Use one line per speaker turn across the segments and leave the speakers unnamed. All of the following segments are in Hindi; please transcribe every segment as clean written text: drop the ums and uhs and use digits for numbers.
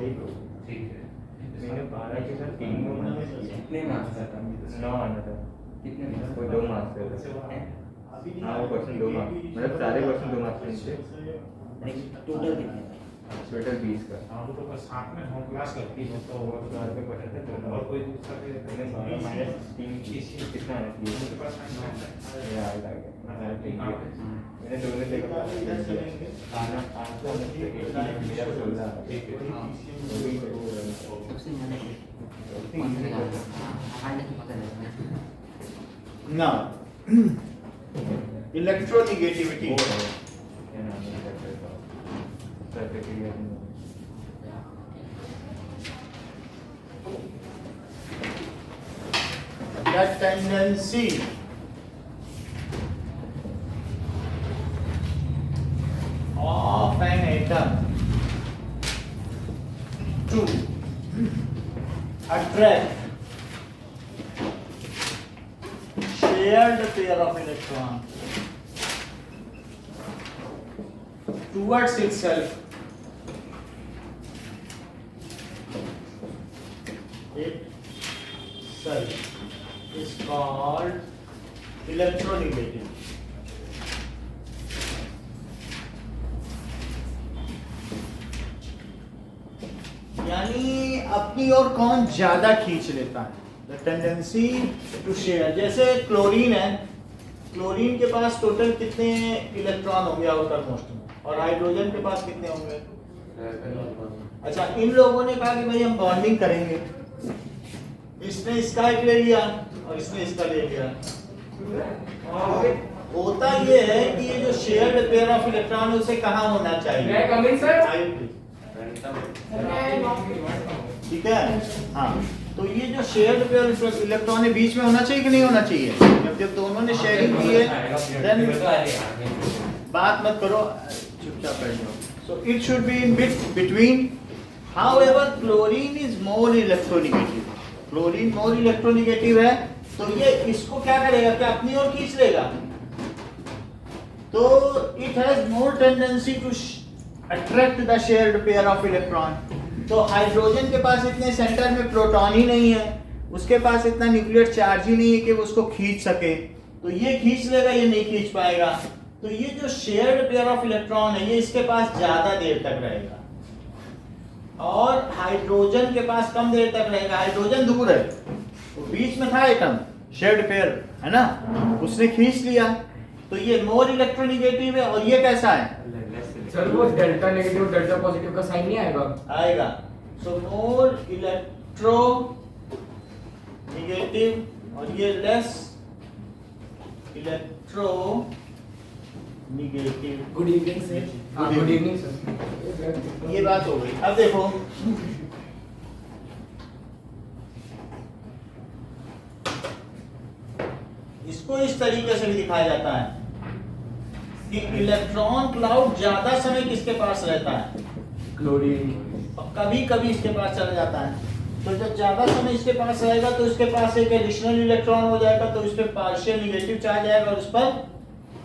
ठीक है।
मैंने 12 के साथ 3 को माइनस किया।
कितने मार्क्स था?
9 आना था।
कितने मार्क्स?
कोई 2 मार्क्स थे। हाँ वो क्वेश्चन 2 मार्क्स, मतलब सारे क्वेश्चन 2 मार्क्स के थे।
टोटल कितने था?
टोटल 20 का।
तो बस साथ में होम क्लास लगती है तो वो
12 के क्वेश्चन थे
और
टोटल।
कोई दूसरा भी
मैंने 12 माइनस 3 कितना आना चाहिए?
उसके पास
ये आ गया। मैंने दोनों देखा था। आना 8 का मुझसे 18 मेरा 16।
ठीक है।
वो भी वो
सबसे ज़्यादा कौन सा लगा? हार्ड नहीं पता लगा।
Now, electronegativity.
क्या नाम है चैप्टर का? Certificate
The tendency of an atom to attract shared pair of electrons towards itself is called electronegativity. यानी अपनी ओर कौन ज्यादा खींच लेता है, द टेंडेंसी टू शेयर। जैसे क्लोरीन है, क्लोरीन के पास टोटल कितने इलेक्ट्रॉन होंगे आउटर मोस्ट में, और हाइड्रोजन के पास कितने होंगे? अच्छा, इन लोगों ने कहा कि भाई हम बॉन्डिंग करेंगे, इसने इसका एक ले लिया और इसने इसका ले लिया। होता ये है कि ये जो शेयर्ड पेयर ऑफ इलेक्ट्रॉन उसे कहाँ होना चाहिए? ठीक है, हाँ। तो ये जो शेयर्ड पेयर इलेक्ट्रॉन है बीच में होना चाहिए कि नहीं होना चाहिए? जब दोनों ने शेयरिंग की है देन बात मत करो, चुपचाप बैठ जाओ। So it should be in between. However chlorine is more electronegative, chlorine more electronegative है, तो ये इसको क्या करेगा, क्या अपनी ओर खींच लेगा? तो it has more tendency to attract the shared pair of electron. तो हाइड्रोजन के पास इतने सेंटर में प्रोटॉन ही नहीं है, उसके पास इतना न्यूक्लियर चार्ज ही नहीं है कि वो उसको खींच सके, तो ये खींच लेगा, ये नहीं खींच पाएगा। तो ये जो शेयर्ड पेयर ऑफ इलेक्ट्रॉन है ये इसके पास ज्यादा देर तक रहेगा और हाइड्रोजन के पास कम देर तक रहेगा। हाइड्रोजन दूर है, तो बीच में था एटम शेयर्ड पेयर, है ना, उसने खींच लिया, तो ये मोर इलेक्ट्रोनेगेटिव है। और ये कैसा है?
सर वो डेल्टा नेगेटिव डेल्टा पॉजिटिव का साइन नहीं आएगा?
आएगा। सो मोर इलेक्ट्रो नेगेटिव और ये less electro negative.
Good evening sir. हाँ गुड इवनिंग सर।
ये बात हो गई। अब देखो, इसको इस तरीके से भी दिखाया जाता है कि इलेक्ट्रॉन क्लाउड ज्यादा समय किसके पास रहता है?
क्लोरीन।
और कभी कभी इसके पास चला जाता है। तो जब ज्यादा समय इसके पास रहेगा तो इसके पास एक एडिशनल इलेक्ट्रॉन हो जाएगा, तो इस पर पार्शियल निगेटिव चार्ज आएगा और उस पर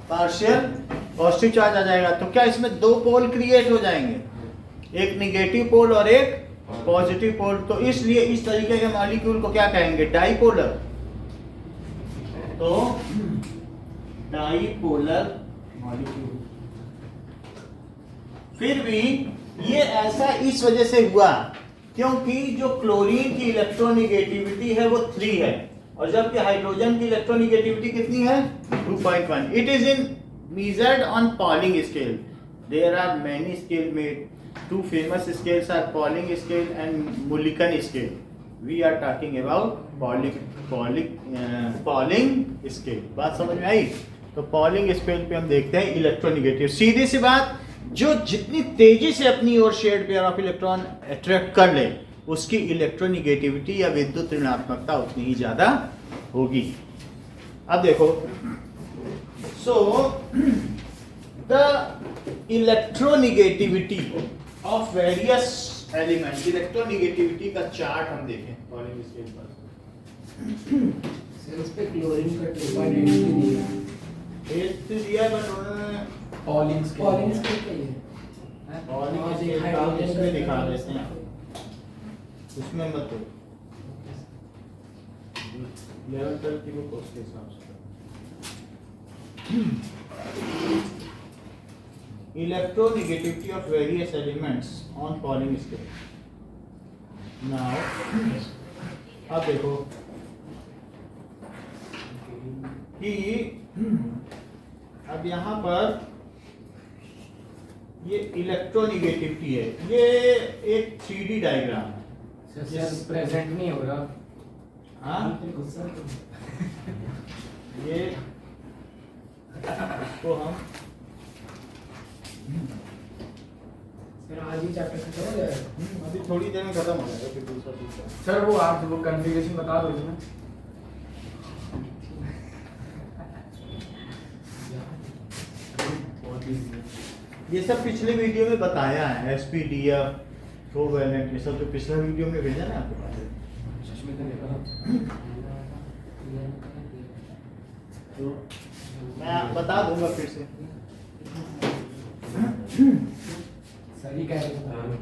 पार्शियल पॉजिटिव चार्ज आ जाएगा। तो क्या इसमें दो पोल क्रिएट हो जाएंगे, एक निगेटिव पोल और एक पॉजिटिव पोल। तो इसलिए इस तरीके के मॉलिक्यूल को क्या कहेंगे? डाइपोलर। तो डाइपोलर मॉलिक्यूल। फिर भी ये ऐसा इस वजह से हुआ क्योंकि जो क्लोरीन की इलेक्ट्रोनेगेटिविटी है वो 3 है और जबकि हाइड्रोजन की इलेक्ट्रोनेगेटिविटी कितनी है? 2.1। It is in measured on Pauling scale. There are many scale made. Two famous scales are Pauling scale and Mulliken scale. We are talking about Pauling scale. बात समझ में आई? तो Pauling scale पे हम देखते हैं इलेक्ट्रोनेगेटिव। सीधी सी बात, जो जितनी तेजी से अपनी ओर shared pair of electron attract कर ले उसकी इलेक्ट्रोनेगेटिविटी या विद्युत ऋणात्मकता उतनी ही ज्यादा होगी। अब देखो, so the electronegativity of various elements, electronegativity का चार्ट हम देखें Pauling scale पर।
सेल्स पे क्लोरीन का 2.83 दिया है।
83 दिया बट उन्होंने
पॉलिंग स्केल का ये है।
Pauling scale का इसमें दिखा देते हैं। उसमें मत हो
11-12 की वो कोर्स के हिसाब से
electronegativity of various elements on Pauling scale. Now, अब देखो कि अब यहाँ पर ये इलेक्ट्रोनिगेटिविटी है, ये एक 3D डायग्राम है।
सर प्रेजेंट नहीं हो रहा।
हाँ ये इसको हम
सर आज ही चैप्टर खत्म हो जाएगा।
अभी थोड़ी देर में खत्म हो जाएगा, फिर दूसरा दूसरा।
सर वो आप वो कॉन्फ़िगरेशन बता दो इसमें।
ये सब पिछले वीडियो में बताया है, SPDF, कोवैलेंट, ये सब तो पिछले वीडियो में भेजा ना आपके पास। तो मैं बता दूंगा फिर से।
सही कह रहे हैं।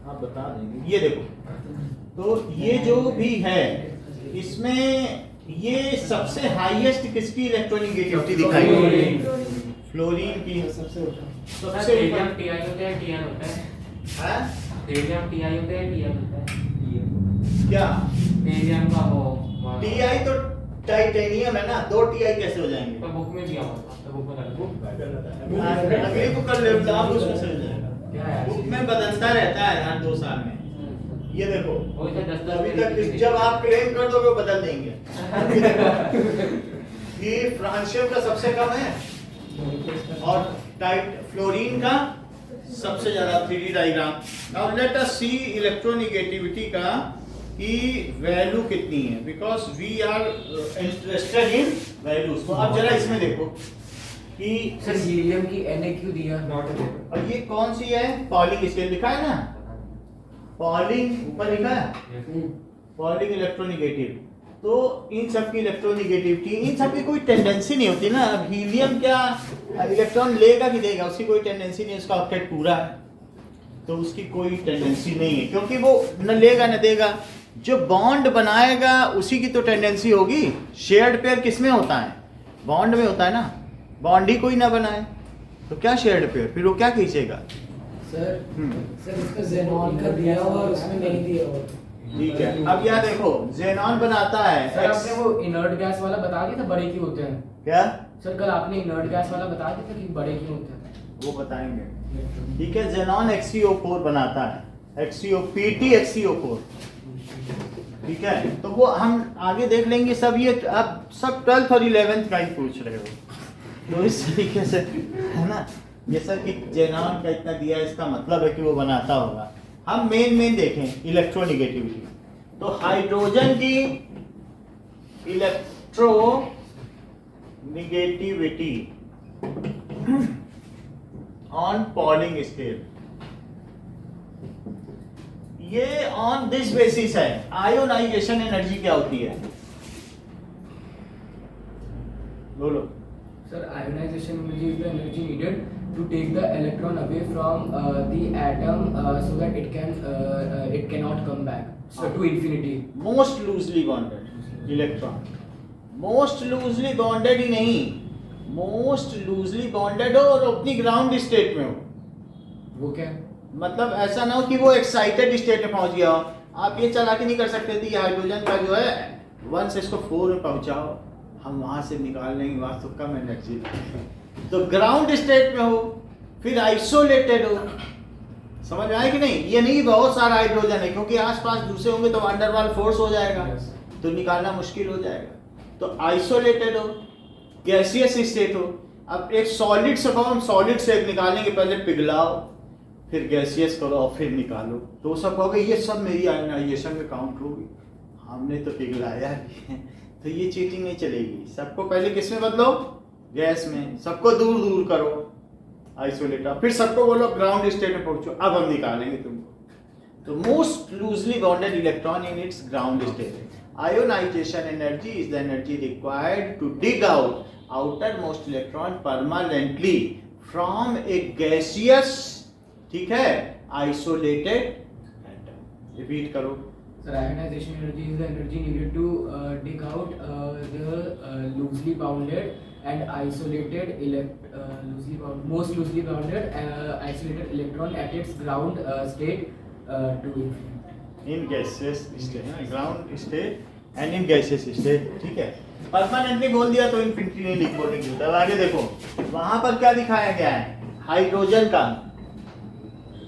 आप बता देंगे। ये देखो, तो ये जो भी है इसमें ये सबसे हाईएस्ट किसकी इलेक्ट्रोनिगेटिविटी दिखाई दे रही है? फ्लोरीन की सबसे ऊपर।
टीएम टीआई होता है, टीएन होता है।
हाँ?
टीएम टीआई होता है, टीएन होता है।
क्या
टीएम का वो
टीआई तो टाइटेनियम है ना, 2 टीआई कैसे हो जाएंगे?
तो बुक में दिया हुआ था, तो बुक में कर दो।
अगली बुक कर ले, आप उसमें से हो जाएगा।
क्या है?
बुक में बदलता रहता है हर 2 साल में। ये देखो,
वही तो 10
अभी तक जब आप क्लेम कर दोगे वो बदल देंगे। ये फ्रांसियम का सबसे कम है और टाइट फ्लोरीन का सबसे ज्यादा 3D diagram. Now let us see electronegativity का की वैल्यू कितनी है, because we are interested in values. तो आप जरा इसमें देखो कि
सर हीलियम की Na क्यों दिया? नॉट अ
और ये कौन सी है? पॉलिंग स्केल लिखा है ना, पॉलिंग ऊपर लिखा है, पॉलिंग इलेक्ट्रोनिगेटिव। तो इन सब की इलेक्ट्रोनिगेटिविटी, इन सब की कोई टेंडेंसी नहीं होती ना। अब हीलियम क्या इलेक्ट्रॉन लेगा कि देगा, उसकी कोई टेंडेंसी नहीं, उसका ऑक्टेट पूरा है तो उसकी कोई टेंडेंसी नहीं है, क्योंकि वो न लेगा न देगा। जो बॉन्ड बनाएगा उसी की तो टेंडेंसी होगी। शेयर्ड पेयर किस में होता है? बॉन्ड में होता है ना। बॉन्ड ही कोई ना बनाए तो क्या शेयर्ड पेयर, फिर वो क्या खींचेगा?
सर इसका ज़ेनॉन का दिया हुआ और उसमें नहीं दिया हुआ।
ठीक है, अब यहाँ देखो ज़ेनॉन बनाता है।
सर आपने वो इनर्ट गैस वाला बता दिया था बड़े क्यों होते हैं?
क्या?
सर कल आपने इनर्ट गैस वाला बता दिया था कि बड़े क्यों होते हैं?
वो बताएंगे। ठीक है, ज़ेनॉन XeO4 बनाता है, XeO XeO4। ठीक है, तो वो हम आगे देख लेंगे सब। ये अब सब 12th और 11th का ही पूछ रहे हो, तो इस तरीके से है ना। ये सब कि ज़ेनॉन का इतना दिया है, इसका मतलब है कि वो बनाता होगा। हम मेन देखें इलेक्ट्रोनिगेटिविटी। तो हाइड्रोजन की इलेक्ट्रोनिगेटिविटी ऑन पॉलिंग स्केल, ये ऑन दिस बेसिस है। आयोनाइजेशन एनर्जी क्या होती है? बोलो।
Sir, ionization energy is the energy needed to take the electron away from the atom so that it cannot come back to infinity.
Most loosely bonded electron, most loosely bonded ही नहीं, मोस्ट लूजली बॉन्डेड हो और अपनी ग्राउंड स्टेट में हो।
वो क्या?
मतलब ऐसा ना हो कि वो एक्साइटेड स्टेट में पहुंच गया हो। आप ये चला के नहीं कर सकते थे हाइड्रोजन का जो है 1 से इसको 4 में पहुंचाओ, हम वहां से निकाल लेंगे, वहां तो कम एनर्जी। तो ग्राउंड स्टेट में हो, फिर आइसोलेटेड हो। समझ में आया कि नहीं? ये नहीं बहुत सारा हाइड्रोजन है, क्योंकि आसपास दूसरे होंगे तो अंडरवाल फोर्स हो जाएगा, तो निकालना मुश्किल हो जाएगा। तो आइसोलेटेड हो, गैसियस स्टेट हो। अब एक सॉलिड से हम सॉलिड से निकालेंगे, पहले पिघलाओ, फिर गैसियस करो और फिर निकालो, तो सब कहोगे ये सब मेरी आयोनाइजेशन में काउंट होगी, हमने तो पिघलाया है। तो ये चीटिंग नहीं चलेगी। सबको पहले किस में बदलो? गैस में। सबको दूर दूर करो, आइसोलेट, फिर सबको बोलो ग्राउंड स्टेट में पहुंचो, अब हम निकालेंगे तुमको। तो most loosely bonded electron in its ground state. Ionization energy is the energy required to dig out outer most electron permanently from a gaseous, ठीक है, आइसोलेटेड एटम। रिपीट करो।
Sir, ionization energy is the energy needed to dig out the loosely bounded and isolated most loosely bounded isolated electron at its ground state to infinity.
In gases state है, ground state and in gases state, ठीक है। परमानेंटली बोल दिया तो इन्फिनिटी नहीं लिख बोलने की जरूरत है। अब आगे देखो, वहां पर क्या दिखाया गया है, हाइड्रोजन का।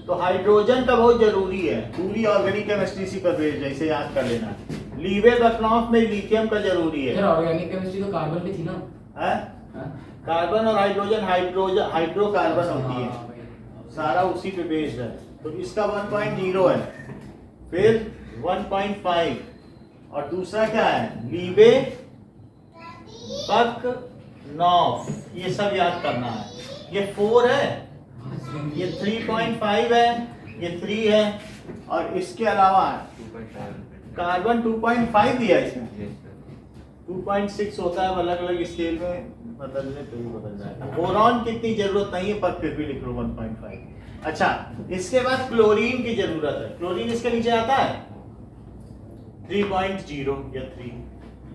तो हाइड्रोजन का बहुत जरूरी है, पूरी ऑर्गेनिक केमिस्ट्री इसी पर बेस्ड है, इसे याद कर लेना। लीवे बकनॉफ में लिथियम का जरूरी है।
सर ऑर्गेनिक केमिस्ट्री तो कार्बन में थी ना?
है? कार्बन और हाइड्रोजन हाइड्रोकार्बन होती है, सारा उसी पे बेस्ड है। तो इसका 1.0 है, फिर 1.5, और दूसरा क्या है, लीवे बकनॉफ, ये सब याद करना है। ये 4 है, ये 3.5 है, ये 3 है, और इसके अलावा कार्बन 2.5 दिया इसमें, 2.6 होता है, अलग अलग स्केल में बदलने पे भी बदल जाएगा। बोरॉन की इतनी जरूरत नहीं है, पर फिर भी लिख लो 1.5। अच्छा, इसके बाद क्लोरीन की जरूरत है। क्लोरीन इसके नीचे आता है 3.0 या 3।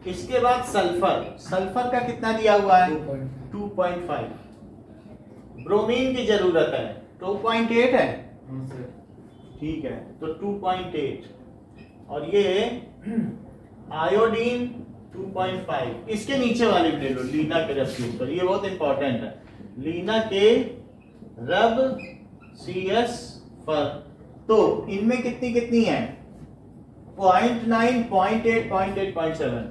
इसके बाद सल्फर, सल्फर का कितना दिया हुआ है, 2.5। ब्रोमीन की जरूरत है 2.8 है, ठीक है, तो 2.8। और ये आयोडीन 2.5। इसके नीचे वाली भी ले लो, लीना के रब के ऊपर, ये बहुत इंपॉर्टेंट है। लीना के रब CS पर, तो इनमें कितनी कितनी है, 0.9, 0.8, 0.8, 0.7,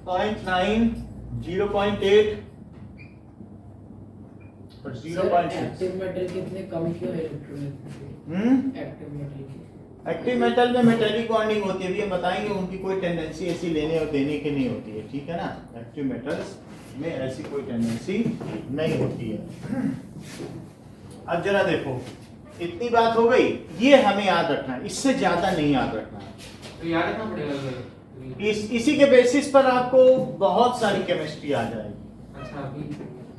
0.9, 0.8 और 0.6।
एक्टिव मेटल कितने कम क्यों है इलेक्ट्रॉन? एक्टिव मेटल की,
एक्टिव मेटल में मेटेलिक बॉन्डिंग होती है, ये बताएंगे, उनकी कोई टेंडेंसी ऐसी लेने और देने की नहीं होती है, ठीक है ना। एक्टिव मेटल्स में ऐसी कोई टेंडेंसी नहीं होती है। अब जरा देखो, इतनी बात हो गई, ये हमें याद रखना है, इससे ज्यादा नहीं याद रखना है।
तो याद रखना पड़ेगा।
इसी के बेसिस पर आपको बहुत सारी केमिस्ट्री आ जाएगी।
अच्छा,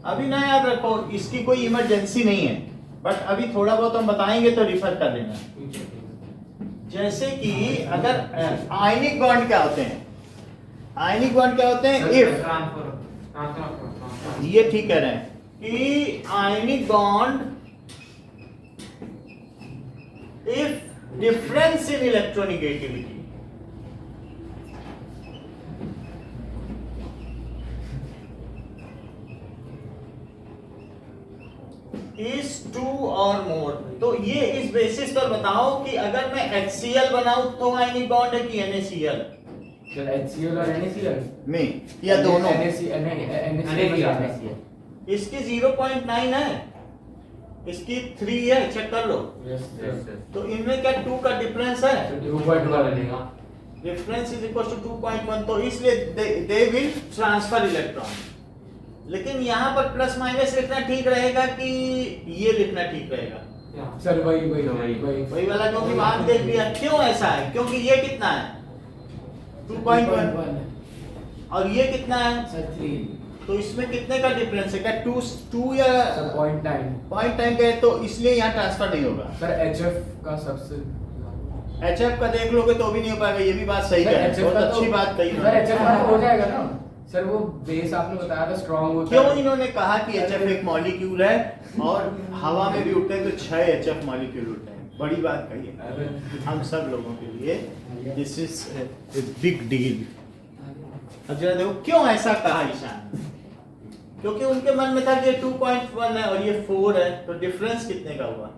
अभी ना याद रखो, इसकी कोई इमरजेंसी नहीं है, बट अभी थोड़ा बहुत हम बताएंगे तो रिफर कर लेना। जैसे कि अगर आयनिक बॉन्ड क्या होते हैं, आयनिक बॉन्ड क्या होते हैं, इफ, ये ठीक कह रहे हैं कि ionic bond if difference in electronegativity, is 2 or more। तो ये इस बेसिस पर बताओ कि अगर मैं HCl बनाऊं तो आयनिक बॉन्ड है कि NaCl
सर HCl और NaCl
में, या दोनों?
NaCl।
इसकी 0.9 है, इसकी 3 है, चेक कर लो। तो इनमें क्या 2 का डिफरेंस है,
2.1 लेगा,
डिफरेंस इज इक्वल टू 2.1, तो इसलिए दे विल ट्रांसफर इलेक्ट्रॉन। लेकिन यहाँ पर प्लस माइनस लिखना ठीक रहेगा कि ये लिखना ठीक रहेगा?
सर वही
वाला, क्योंकि बात देख लिया। क्यों ऐसा है, क्योंकि ये कितना है 2.1 और ये कितना है
सर 3,
तो इसमें कितने का डिफरेंस है, क्या 2 या
सर 0.9
0.9 का है, तो इसलिए यहाँ ट्रांसफर नहीं होगा।
सर HF का सबसे,
HF का देख लोगे तो भी नहीं हो पाएगा, ये भी बात सही है, बहुत अच्छी बात कही
सर HF का हो जाएगा ना सर, वो बेस आपने बताया था स्ट्रांग होता
क्यों
है।
इन्होंने कहा कि HF एक मॉलिक्यूल है और हवा में भी उठते हैं तो 6 HF मॉलिक्यूल उठते हैं, बड़ी बात कही है हम सब लोगों के लिए, दिस इज बिग डील। अब जरा देखो क्यों ऐसा कहा ईशान, क्योंकि उनके मन में था कि 2.1 है और ये 4 है, तो डिफरेंस कितने का हुआ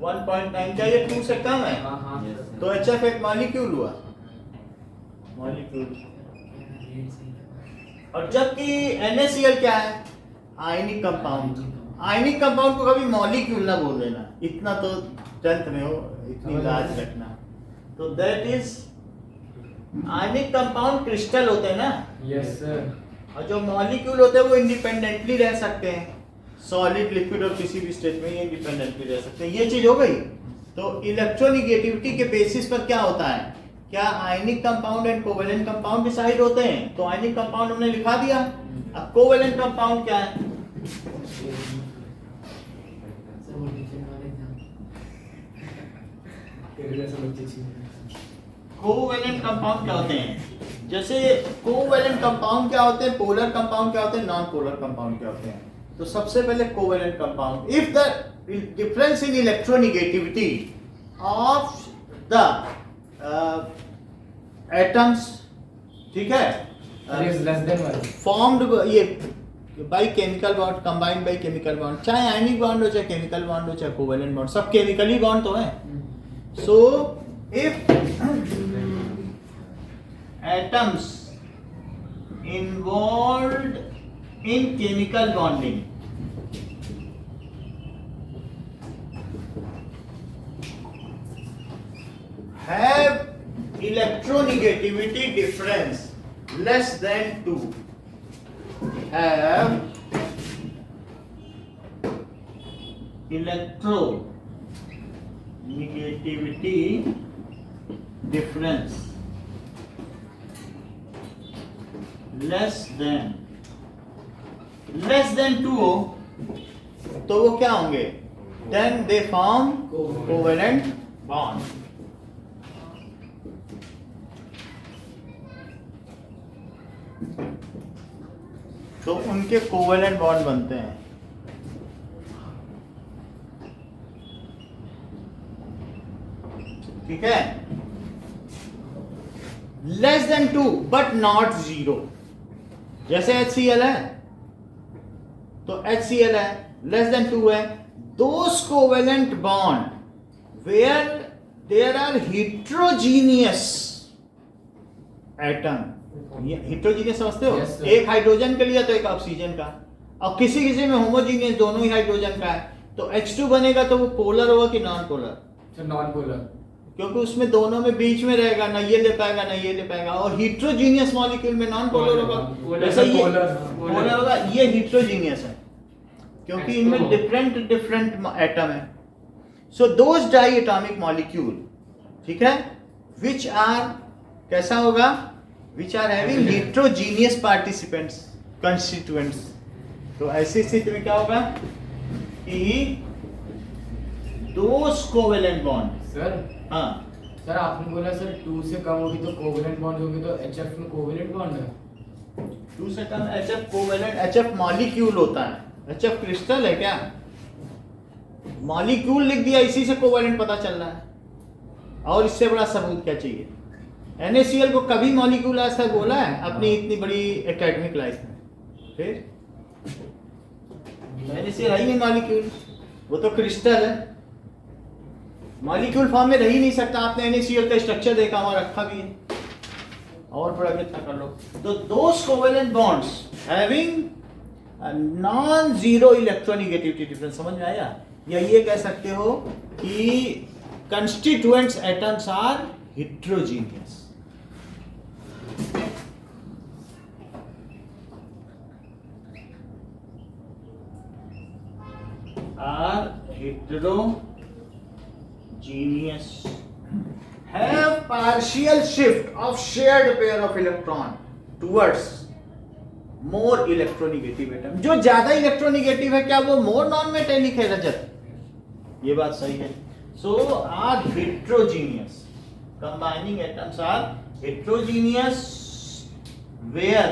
1.9, क्या ये 2 से कम है?
हाँ
तो HF एक मॉलिक्यूल हुआ, मॉलिक्यूल। और जबकि NaCl क्या है, आयनिक कंपाउंड। आयनिक कंपाउंड को कभी मॉलिक्यूल ना बोल देना, इतना तो 10th में हो, इतनी लाज रखना। तो that is, ionic compound crystal होते हैं ना,
यस सर,
और जो मॉलिक्यूल होते हैं वो इंडिपेंडेंटली रह सकते हैं, सॉलिड, लिक्विड और किसी भी स्टेट में ये इंडिपेंडेंटली रह सकते हैं। ये चीज हो गई। तो इलेक्ट्रोनेगेटिविटी के बेसिस पर क्या होता है, क्या ionic compound and covalent compound decide होते हैं। तो आयनिक कंपाउंड हमने लिखा दिया, अब कोवेलेंट कंपाउंड क्या है,
तेरे जैसा बच्चे चाहिए।
कोवेलेंट कंपाउंड क्या होते हैं? जैसे कोवेलेंट कंपाउंड क्या होते हैं, पोलर कंपाउंड क्या होते हैं, नॉन पोलर कंपाउंड क्या होते हैं? तो सबसे पहले covalent compound, if the difference in electronegativity of the atoms, ठीक है,
It is less than 1.
Formed ये by chemical bond, combined by chemical bond, चाहे आयनिक बॉन्ड हो, चाहे केमिकल बॉन्ड हो, चाहे कोवेलेंट बॉन्ड, सब केमिकली बॉन्ड तो है। So if atoms involved in chemical bonding have electronegativity difference less than 2, have electronegativity difference less than 2 हो तो वो क्या होंगे? Then they form covalent bond. तो उनके कोवेलेंट बॉन्ड बनते हैं। ठीक है, लेस देन 2 बट नॉट 0। जैसे HCl है तो HCl है, लेस देन 2 है। Those covalent bond where there are heterogeneous atom, heterogeneous समझते हो?
Yes, sir.
एक हाइड्रोजन के लिए तो एक ऑक्सीजन का, और किसी किसी में होमोजीनियस दोनों ही हाइड्रोजन का है, तो H2 बनेगा तो वो पोलर होगा कि नॉन पोलर?
So non-polar.
क्योंकि उसमें दोनों में बीच में रहेगा, ना ये ले पाएगा ना ये ले पाएगा। और हिट्रोजीनियस मॉलिक्यूल में नॉन पोलर होगा, जैसे ये पोलर होगा, ये हिट्रोजीनियस है क्योंकि इनमें डिफरेंट एटम है। So those diatomic molecule, ठीक है, विच आर कैसा होगा? Which are having heterogeneous participants, constituents. तो ऐसी स्थिति में क्या होगा कि दोज कोवेलेंट बॉन्ड,
सर
हाँ
सर आपने बोला सर 2 से कम होगी तो कोवेलेंट बॉन्ड होगी, तो HF में कोवेलेंट बॉन्ड है।
2 से कम HF कोवेलेंट, HF मॉलिक्यूल होता है, HF क्रिस्टल है क्या? मॉलिक्यूल लिख दिया, इसी से कोवेलेंट पता चल रहा है। और इससे बड़ा सबूत क्या चाहिए? NaCl को कभी मॉलिक्यूल ऐसा बोला है अपनी इतनी बड़ी एकेडमिक लाइफ में? फिर NaCl है ही नहीं मॉलिक्यूल, वो तो क्रिस्टल है, मॉलिक्यूल फॉर्म में रह ही नहीं सकता। आपने NaCl का स्ट्रक्चर देखा हुआ, रखा भी है, और बड़ा कितना कर लो। तो those covalent bonds having non zero electronegativity difference, समझ में आया? या ये कह सकते हो कि constituents atoms are heterogeneous. Heterogeneous have partial shift of shared pair of electron towards more electronegative atom। जो ज्यादा इलेक्ट्रोनेगेटिव है क्या वो मोर नॉन मेटेलिक है रजत? ये बात सही है। So are heterogeneous, combining atoms are heterogeneous where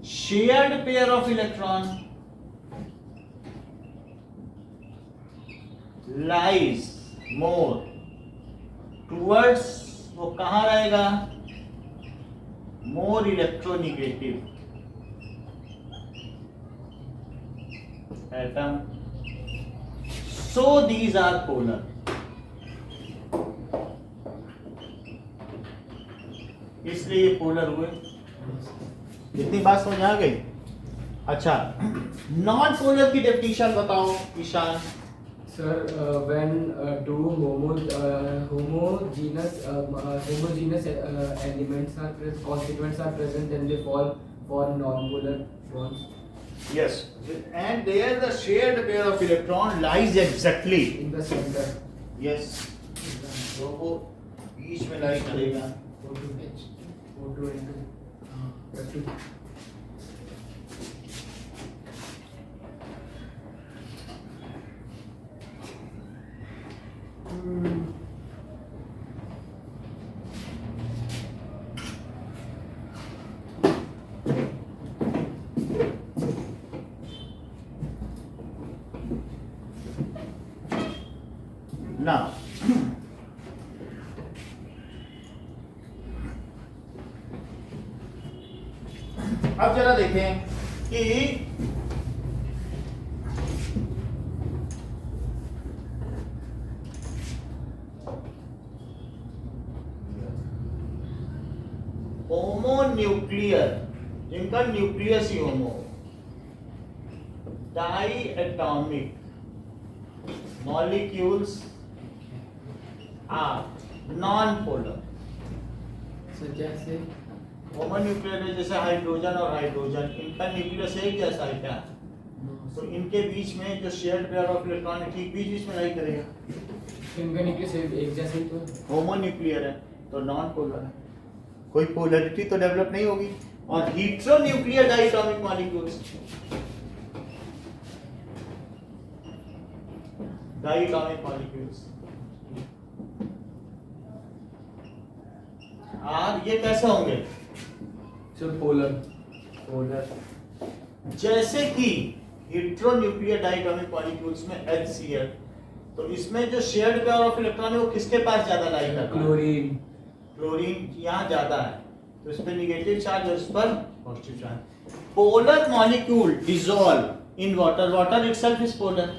shared pair of electron lies more towards, वो कहाँ रहेगा? more electronegative atom, so these are polar। इसलिए ये पोलर हुए। इतनी बात समझ आ गई? अच्छा, नॉन पोलर की डेफिनेशन बताओ Ishan.
Sir, when two homogeneous elements are constituents are present, then they fall for non-polar bonds.
Yes, and there the shared pair of electron lies exactly
In the center.
yes, तो वो बीच में लाई करेगा।
O2H, O2N2. F2.
ना अब जरा देखें कि होमोन्यूक्लियर, जिनका न्यूक्लियस ही homo, diatomic molecules are non-polar.
such as say
homonuclear है, जैसे हाइड्रोजन और हाइड्रोजन, इनका न्यूक्लियस एक जैसा है क्या? तो इनके बीच में जो शेयर्ड पेयर ऑफ इलेक्ट्रॉन है ठीक बीच में लाई करेगा।
इनका न्यूक्लियस एक जैसा ही तो है।
होमोन्यूक्लियर है तो नॉन पोलर है, कोई पोलरिटी तो डेवलप नहीं होगी। और हीट्रोन्यूक्लियर डायटोमिक मॉलिक्यूल्स, डायटोमिक मॉलिक्यूल्स और ये कैसे होंगे?
पोलर
जैसे कि हेटेरोन्यूक्लियर डायटोमिक मॉलिक्यूल्स में HCl, तो इसमें जो शेयर्ड पेयर ऑफ इलेक्ट्रॉन है वो किसके पास ज्यादा लाई करता है?
क्लोरीन।
क्लोरीन यहाँ ज्यादा है तो इस पे नेगेटिव चार्ज और इस पर positive charge. Polar molecule dissolve in water, water itself is polar,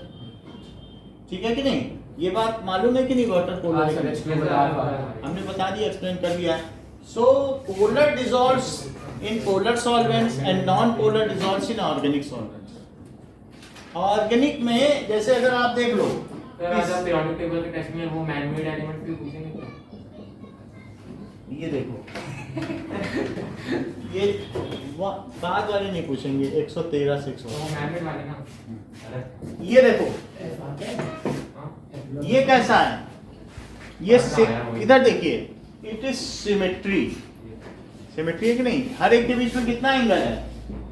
ठीक है कि नहीं? ये बात मालूम है कि नहीं? वाटर पोलर हमने बता दिया, एक्सप्लेन कर दिया। So polar dissolves in polar solvents and non polar dissolves in organic solvents. Organic में जैसे अगर आप देख लो
पीरियोडिक टेबल के टेस्ट में वो मैन मेड एलिमेंट भी पूछेंगे क्या?
ये देखो ये बाद वाले नहीं पूछेंगे, 113 से 100
वो मैन मेड वाले ना।
ये देखो ये कैसा है? ये इधर देखिए, इट इज सिमेट्री, सिमेट्री है कि नहीं? हर एक के बीच में कितना एंगल है?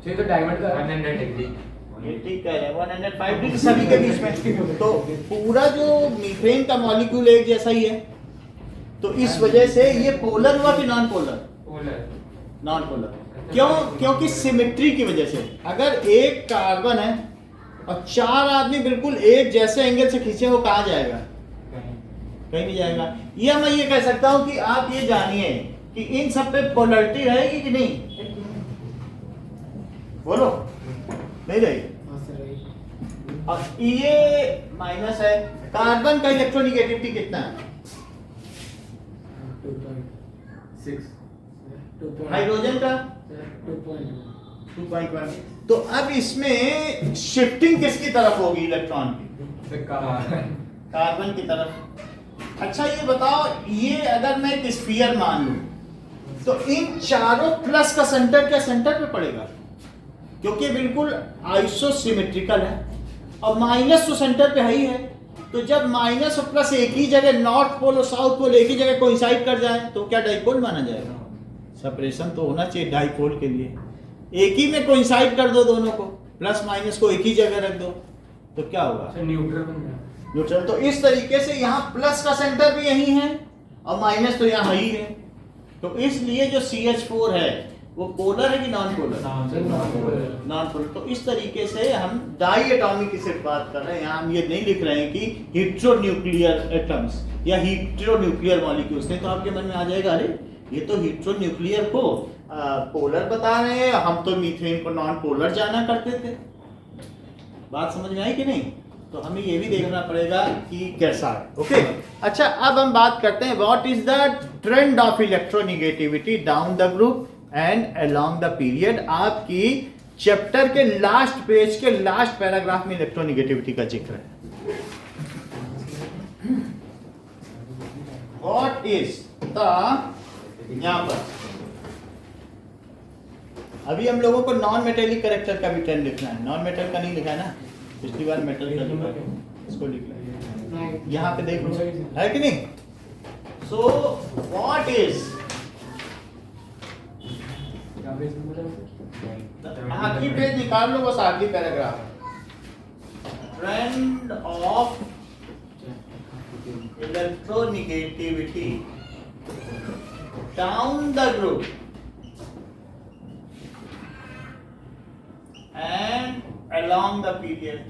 ये तो डायमंड का
100 डिग्री।
ये ठीक कह रहे हैं, 105 डिग्री सभी के बीच में। तो पूरा जो मीथेन का मॉलिक्यूल एक जैसा ही है, तो इस वजह से ये पोलर हुआ कि non polar?
Polar.
Non polar क्यों? क्योंकि सिमेट्री की वजह से। अगर एक कार्बन है और 4 आदमी बिल्कुल एक जैसे एंगल से खींचे, वो कहाँ जाएगा? कहीं नहीं जाएगा। ये मैं ये कह सकता हूं कि आप ये जानिए कि इन सब पे पोलरिटी रहेगी कि नहीं? बोलो, नहीं रहेगी। और ये माइनस है। कार्बन का इलेक्ट्रोनेगेटिविटी कितना है?
2.6।
हाइड्रोजन का 2.1। तो अब इसमें शिफ्टिंग किसकी तरफ होगी इलेक्ट्रॉन की? कार्बन की तरफ। अच्छा ये बताओ, ये अगर मैं एक स्फीयर मान लूं तो इन चारों प्लस का सेंटर क्या सेंटर पे पड़ेगा? क्योंकि बिल्कुल आइसोसिमेट्रिकल है, और माइनस तो सेंटर पे है ही है। तो जब माइनस और प्लस एक ही जगह, नॉर्थ पोल और साउथ पोल एक ही जगह कोइंसाइड कर जाए तो क्या डाइपोल माना जाएगा? सेपरेशन तो होना चाहिए डाइपोल के लिए। एक ही में कोइंसाइड कर दो दोनों को, प्लस माइनस को एक ही जगह रख दो तो क्या होगा?
न्यूट्रल बन गया।
न्यूट्रल। तो इस तरीके से यहाँ प्लस का सेंटर भी यही है और माइनस तो यहाँ ही है। तो इसलिए जो CH4 है वो पोलर है कि नॉन पोलर? Non polar. तो इस तरीके से हम डाई एटॉमिक की सिर्फ बात कर रहे हैं। यहाँ हम ये नहीं लिख रहे हैं कि हेटेरोन्यूक्लियर एटम्स या हेटेरोन्यूक्लियर मॉलिक्यूल्स। नहीं तो आपके मन में आ जाएगा, अरे ये तो हेटेरोन्यूक्लियर को पोलर बता रहे हैं, हम तो मीथेन को नॉन पोलर जाना करते थे। बात समझ में आई कि नहीं? तो हमें ये भी देखना पड़ेगा कि कैसा है। ओके, अच्छा अब हम बात करते हैं what is the trend of electronegativity down the group and along the period. आपकी चैप्टर के लास्ट पेज के लास्ट पैराग्राफ में इलेक्ट्रोनेगेटिविटी का जिक्र है। व्हाट इज द, यहां पर अभी हम लोगों को नॉन मेटेलिक कैरेक्टर का भी ट्रेंड लिखना है। नॉन मेटल का नहीं लिखा है ना, पिछली बार मेटल का लिखा है, इसको लिखना है। यहाँ पे देख लो, है कि नहीं? सो व्हाट इज, आखिरी पेज निकाल लो, बस आखिरी paragraph. Trend of electronegativity down the group and along the period.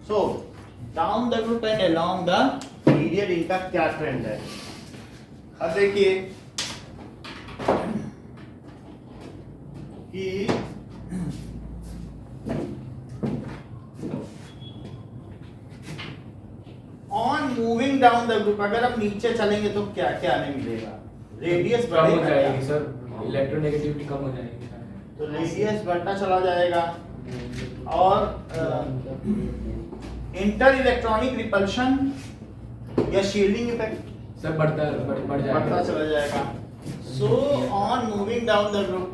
So down the group and along the period इनका क्या ट्रेंड है। अब देखिए कि on moving down the group, अगर हम नीचे चलेंगे तो क्या क्या हमें मिलेगा, रेडियस
कम हो
बढ़ेगा,
जाएगी सर, इलेक्ट्रोनेगेटिविटी कम हो जाएगी।
तो रेडियस बढ़ता चला जाएगा और इंटर इलेक्ट्रॉनिक रिपल्शन या शील्डिंग इफेक्ट
सर बढ़ जाएगा,
बढ़ता चला जाएगा। So on moving down the group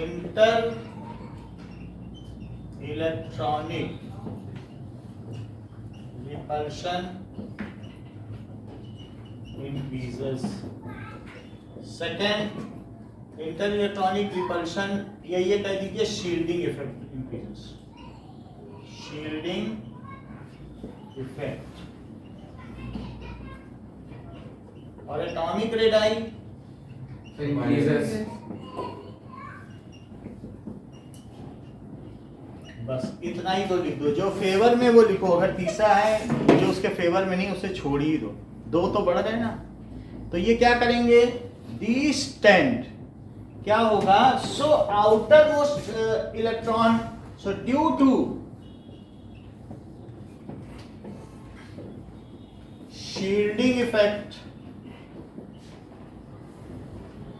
inter electronic repulsion increases. Second inter electronic repulsion या ये कह दीजिए shielding effect increases, shielding effect. और एटॉमिक रेडाई
increases।
बस इतना ही तो लिख दो, जो फेवर में वो लिखो, अगर तीसरा है जो उसके फेवर में नहीं उसे छोड़ ही दो, दो तो बढ़ गए ना। तो ये क्या करेंगे, दिस टेंड क्या होगा, so outer most electron, so due to shielding effect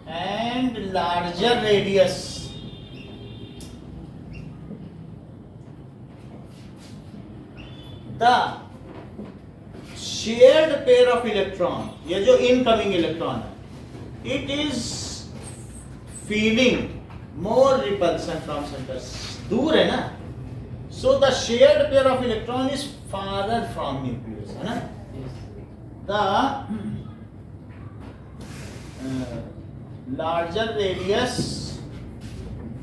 and larger radius, the shared pair of electron, ये जो इनकमिंग इलेक्ट्रॉन है, it is feeling more repulsion from center, दूर है ना, so the shared pair of electron is farther from nucleus, है ना। the larger radius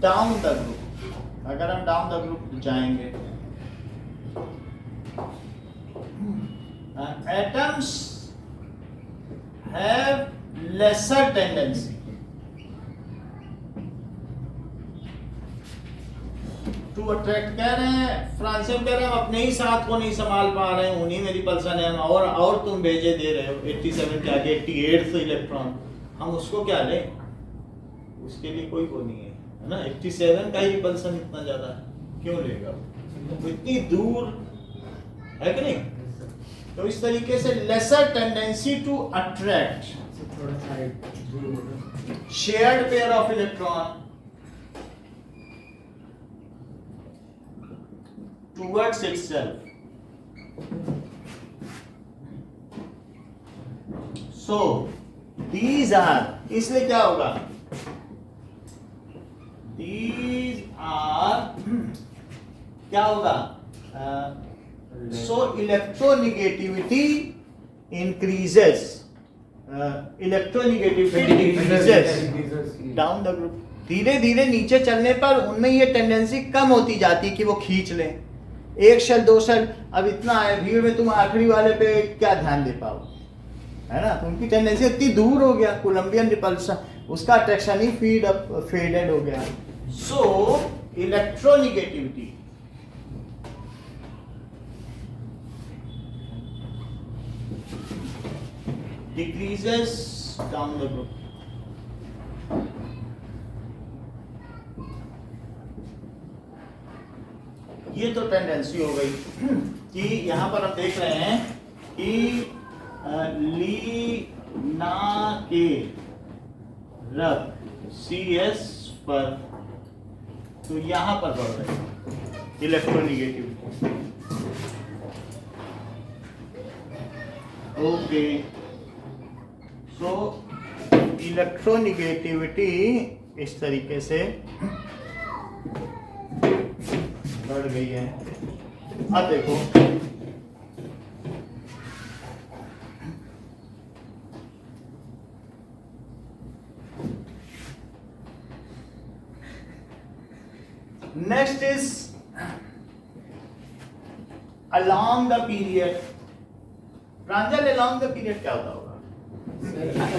down the group, अगर हम डाउन द ग्रुप जाएंगे, atoms have lesser tendency to attract, कह रहे हैं फ्रांसियम कह रहे हैं हम अपने ही साथ को नहीं संभाल पा रहे हैं, उन्हीं में रिपल्सन है, और तुम भेजे दे रहे हो 87 के आगे 88 इलेक्ट्रॉन, हम उसको क्या लें, उसके लिए कोई वो नहीं है ना, 87 का ही रिपल्सन इतना ज्यादा क्यों लेगा, इतनी दूर है कि नहीं। तो इस तरीके से lesser tendency to attract shared pair of electron towards itself, so these are, इसलिए क्या होगा, दीज आर क्या होगा, so electronegativity increases, electronegativity decreases down the group, धीरे धीरे नीचे चलने पर उनमें ये टेंडेंसी कम होती जाती है कि वो खींच लें, एक शेल दो शेल, अब इतना है भीड़ में तुम आखिरी वाले पे क्या ध्यान दे पाओ, है ना, तो उनकी टेंडेंसी इतनी दूर हो गया, कोलंबियन रिपल्शन, उसका अट्रैक्शन ही फेडेड हो गया। सो electronegativity decreases down the group, ये तो टेंडेंसी हो गई कि यहां पर हम देख रहे हैं कि ली ना के रब CS पर, तो यहां पर बढ़ रहे हैं इलेक्ट्रोनेगेटिविटी, ओके। सो इलेक्ट्रोनेगेटिविटी इस तरीके से बढ़ गई है। अब देखो next is along the period Pranjal along the period क्या होता होगा?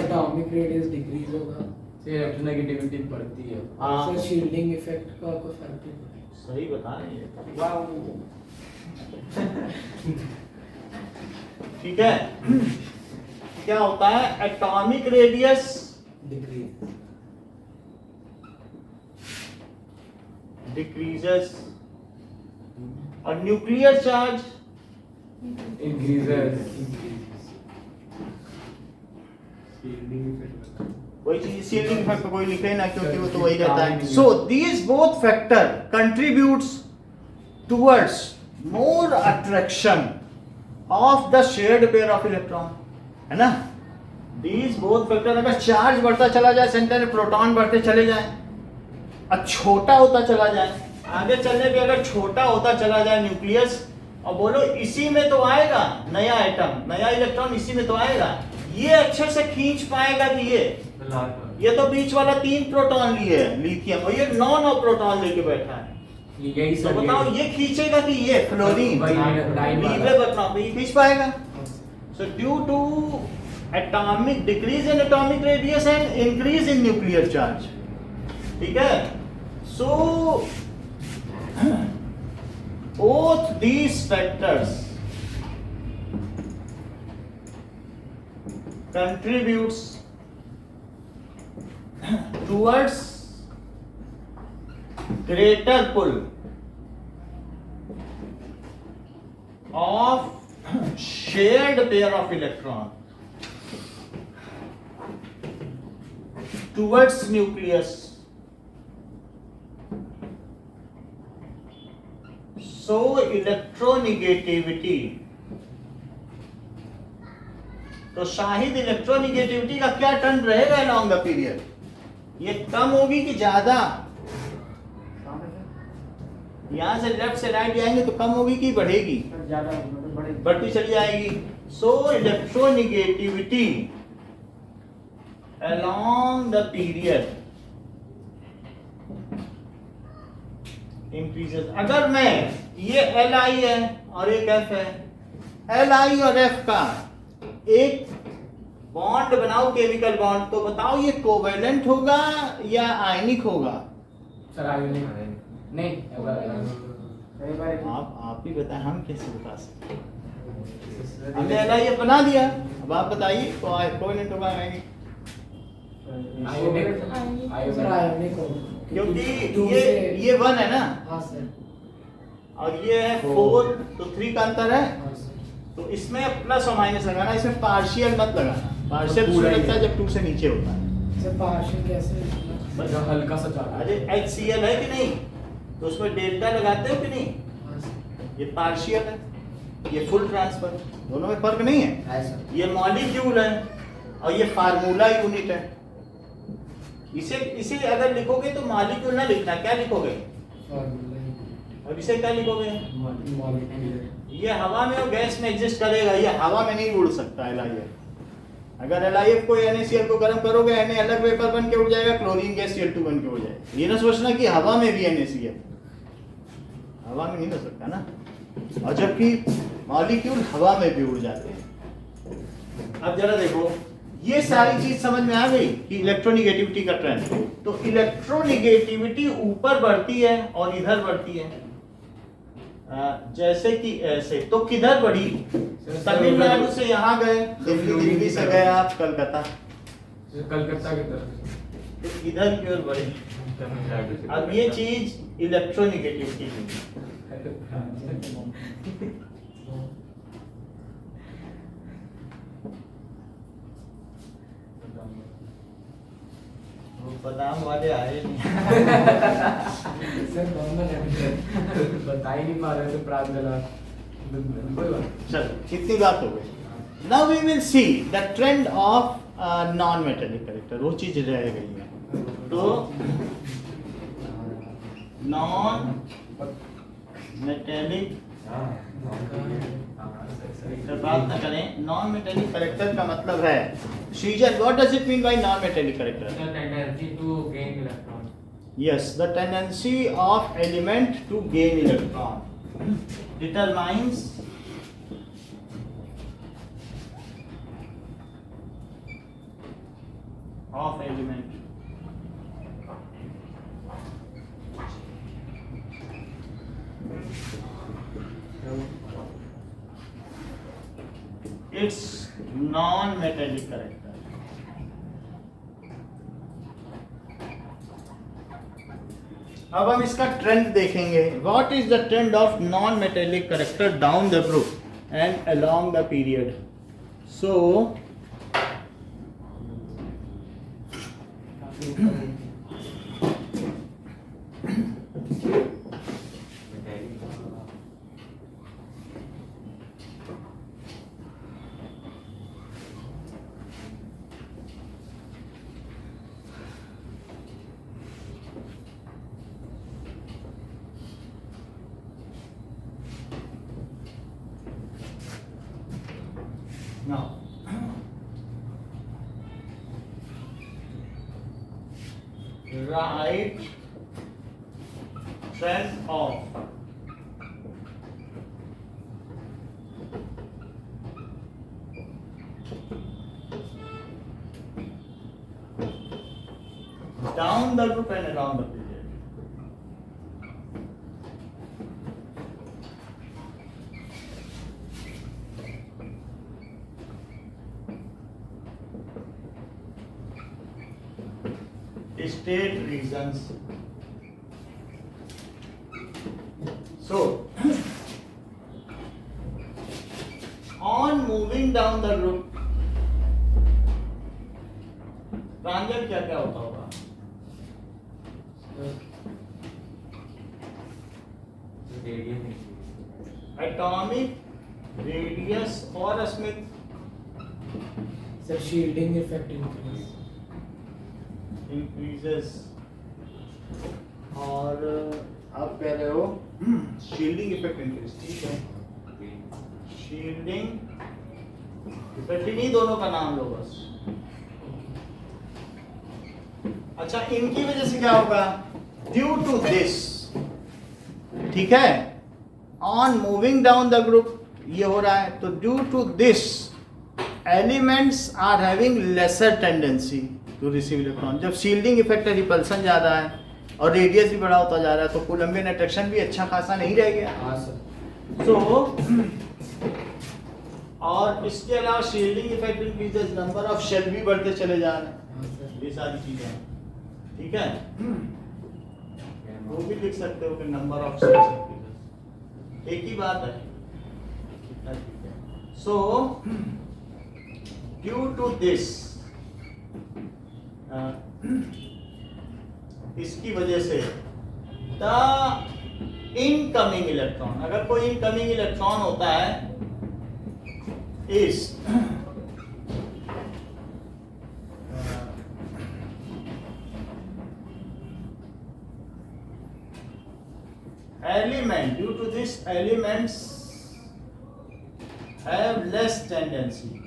एटॉमिक रेडियस डिक्रीज होगा, से इलेक्ट्रोनेगेटिविटी बढ़ती है।
हाँ।
सर शील्डिंग इफेक्ट का कोई फर्क नहीं पड़ेगा।
सही बता रहे हैं। वाह। ठीक है, क्या होता है? एटॉमिक रेडियस
डिक्रीज
डिक्रीजेस और nuclear charge
increases.
Shielding effect
वही चीज शील्डिंग इफेक्ट कोई लिखे ना, क्योंकि वो तो वही रहता है। So these both factor contributes towards more attraction of the shared pair of electron, है ना? दीज बोथ फैक्टर, अगर चार्ज बढ़ता चला जाए सेंटर में, प्रोटॉन बढ़ते चले जाए और छोटा होता चला जाए, आगे चलने पे अगर छोटा होता चला जाए न्यूक्लियस, और बोलो इसी में तो आएगा नया एटम, नया इलेक्ट्रॉन इसी में तो आएगा, ये अच्छे से खींच पाएगा कि ये तो बीच वाला 3 प्रोटॉन लिए है लिथियम, और ये 9 प्रोटॉन लेके बैठा है,
यही
तो
सर
बताओ ये खींचेगा कि ये फ्लोरीन
लाइन
लीवे बताओ ये खींच पाएगा? So due to atomic decrease in atomic radius and increase in nuclear charge, ठीक है? So both these factors contributes towards greater pull of shared pair of electron towards nucleus. So electronegativity, तो शाहिद इलेक्ट्रोनिगेटिविटी का क्या टर्म रहेगा along the period? ये कम होगी कि ज्यादा? यहां से लेफ्ट से राइट जाएंगे तो कम होगी कि बढ़ेगी?
ज्यादा मतलब
बढ़ती चली जाएगी। सो electronegativity along the period increases। अगर मैं ये Li है और एक F है, Li और F का एक बॉन्ड बनाओ, केमिकल बॉन्ड, तो बताओ ये कोवेलेंट होगा या आयनिक होगा?
सर आयोनिक नहीं
आप ही बताएं, हम कैसे बता सकते हैं? हमने Li बना दिया, अब आप बताइए कोवेलेंट होगा आयनिक?
आयोनिक होगा
क्योंकि ये 1 है ना,
हाँ सर,
और ये है 4, तो 3 का अंतर है,
हाँ सर।
तो इसमें प्लस और माइनस लगाना, इसमें पार्शियल मत लगाना। पार्शियल
पूरा
उसमें
ही
लगता है जब 2 से नीचे होता है।
सर पार्शियल कैसे?
बस
हल्का सा चार्ज।
अरे HCl है कि नहीं, तो उसमें डेल्टा लगाते हो कि नहीं?
हाँ सर।
ये पार्शियल है, ये फुल ट्रांसफर, दोनों में फर्क नहीं है।
हाँ सर।
ये मॉलिक्यूल है और ये फार्मूला यूनिट है। इसे अगर लिखोगे तो मॉलिक्यूल ना लिखना, क्या लिखोगे? अब इसे क्या लिखोगे? ये हवा में और गैस में एग्जिस्ट करेगा, ये हवा में नहीं उड़ सकता LiF। अगर LiF को NaCl को गर्म करोगे, Na अलग वेपर बन के उड़ जाएगा, क्लोरीन गैस Cl2 बन के उड़ जाएगा। ये ना सोचना कि हवा में भी NaCl, हवा में नहीं हो सकता ना, और जबकि मॉलिक्यूल हवा में भी उड़ जाते हैं। अब जरा देखो, ये सारी चीज समझ में आ गई कि इलेक्ट्रोनिगेटिविटी का ट्रेंड। तो इलेक्ट्रोनिगेटिविटी ऊपर बढ़ती है और इधर बढ़ती है, जैसे कि ऐसे। तो किधर बढ़ी? तमिलनाडु से यहाँ गए, दिल्ली से गए आप कलकत्ता,
कलकत्ता की तरफ।
तो इधर की ओर बढ़ी। अब ये चीज इलेक्ट्रोनिगेटिविटी है। बादाम वाले आए नहीं।
सर नॉर्मल है, बता ही नहीं पा रहे थे प्रांजल। कोई बात।
चलो इतनी बात हो गई। Now we will see the trend of non metallic character, वो चीज रह गई है। तो नॉन मेटेलिक बात ना करें, नॉन मेटेलिक करेक्टर का मतलब है Srijan, what does it mean by non-metallic character?
The tendency to gain electron.
Yes, the tendency of element to gain electron determines the its non-metallic character. अब हम इसका ट्रेंड देखेंगे. What is the trend of non-metallic character down the group and along the period? So now write trend of down the group and around the period. State reasons. So, on moving down the group, transit क्या क्या होता होगा? Atomic radius और Smith.
Sir, shielding effect
increases. और आप कह रहे हो शील्डिंग इफेक्ट इंक्रीज. ठीक है, शील्डिंग इफेक्ट. इन्हीं दोनों का नाम लो बस. अच्छा, इनकी वजह से क्या होगा? ड्यू टू दिस, ठीक है, on moving down the group ये हो रहा है, तो due to this elements are having lesser tendency to receive electron. जब शील्डिंग इफेक्ट है, रिपल्सन ज़्यादा है और रेडियस भी बड़ा होता जा रहा है, तो कूलम्बियन अट्रैक्शन भी अच्छा खासा नहीं रह गया.
हाँ सर.
तो और इसके अलावा shielding effect increases, number of shell भी बढ़ते चले जा रहे हैं. ये सारी चीजें, ठीक है. वो भी लिख सकते हो कि नंबर ऑफ शेल्स इंक्रीजेस, एक ही बात है. सो ड्यू टू दिस, इसकी वजह से द इनकमिंग इलेक्ट्रॉन, अगर कोई इनकमिंग इलेक्ट्रॉन होता है, इस element, due to this elements have less tendency.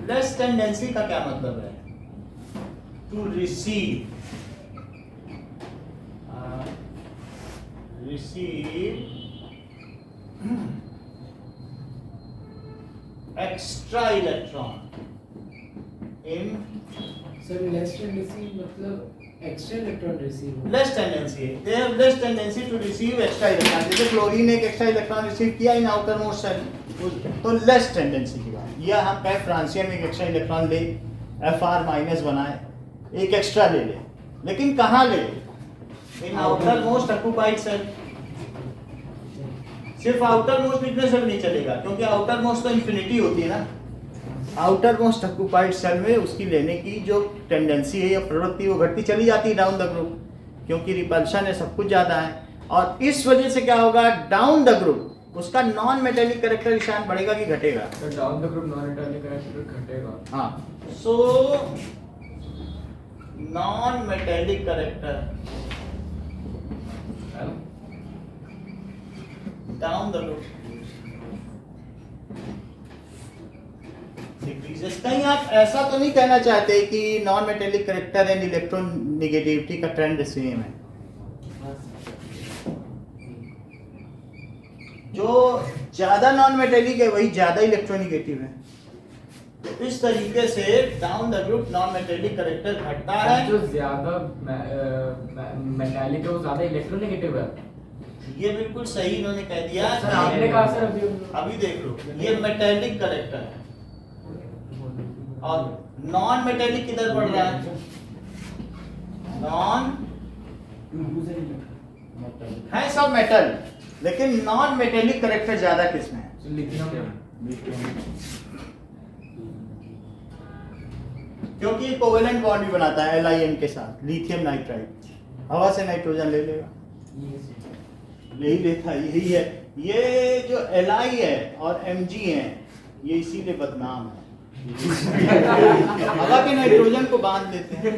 Less tendency का क्या मतलब है? To receive extra electron in.
Sir, less tendency मतलब extra electron receive.
Less tendency, they have less tendency to receive extra electron. जैसे क्लोरीन एक एक्स्ट्रा इलेक्ट्रॉन रिसीव किया इन आउटर मोस्ट सेल, तो लेस टेंडेंसी की बात. या हम कहें फ्रांसियम एक एक्स्ट्रा इलेक्ट्रॉन ले, Fr माइनस बनाए, एक एक्स्ट्रा ले ले, लेकिन कहाँ ले? In outer most occupied shell. सिर्फ आउटर मोस्ट लिखने से भी नहीं चलेगा, क्योंकि आउटर मोस्ट तो इंफिनिटी होती है ना. आउटर मोस्ट ऑक्युपाइड सेल में उसकी लेने की जो टेंडेंसी है या प्रवृत्ति, वो घटती चली जाती है डाउन द ग्रुप, क्योंकि रिपल्शन है, सब कुछ ज़्यादा है. और इस वजह से क्या होगा? डाउन द ग्रुप उसका नॉन मेटेलिक कैरेक्टर निशान बढ़ेगा कि घटेगा?
तो down the group non metallic character घटेगा.
हाँ, so non metallic character down the group decreases. कहीं आप ऐसा तो नहीं कहना चाहते कि non metallic character and electron negativity का ट्रेंड सेम है? जो ज्यादा नॉन मेटेलिक है वही ज्यादा इलेक्ट्रोनेगेटिव है. तो इस तरीके से down the group non metallic character घटता है.
जो ज्यादा मेटालिक है वो ज्यादा इलेक्ट्रोनेगेटिव है.
ये बिल्कुल सही इन्होंने कह दिया।
सर आपने कहा सर
अभी देख लो, ये मेटेलिक करेक्टर है और नॉन मेटेलिक किधर पड़ रहा है? नॉन है सब मेटल, लेकिन नॉन मेटेलिक करेक्टर ज्यादा किसमें है?
लिथियम।
क्योंकि कोवेलेंट बॉन्ड भी बनाता है LiN के साथ, लिथियम नाइट्राइड। हवा से नाइट्रोजन ले लेगा, नहीं लेता, यही है। ये जो Li है और Mg है, ये इसीलिए बदनाम है। हवा के नाइट्रोजन को बांध लेते हैं।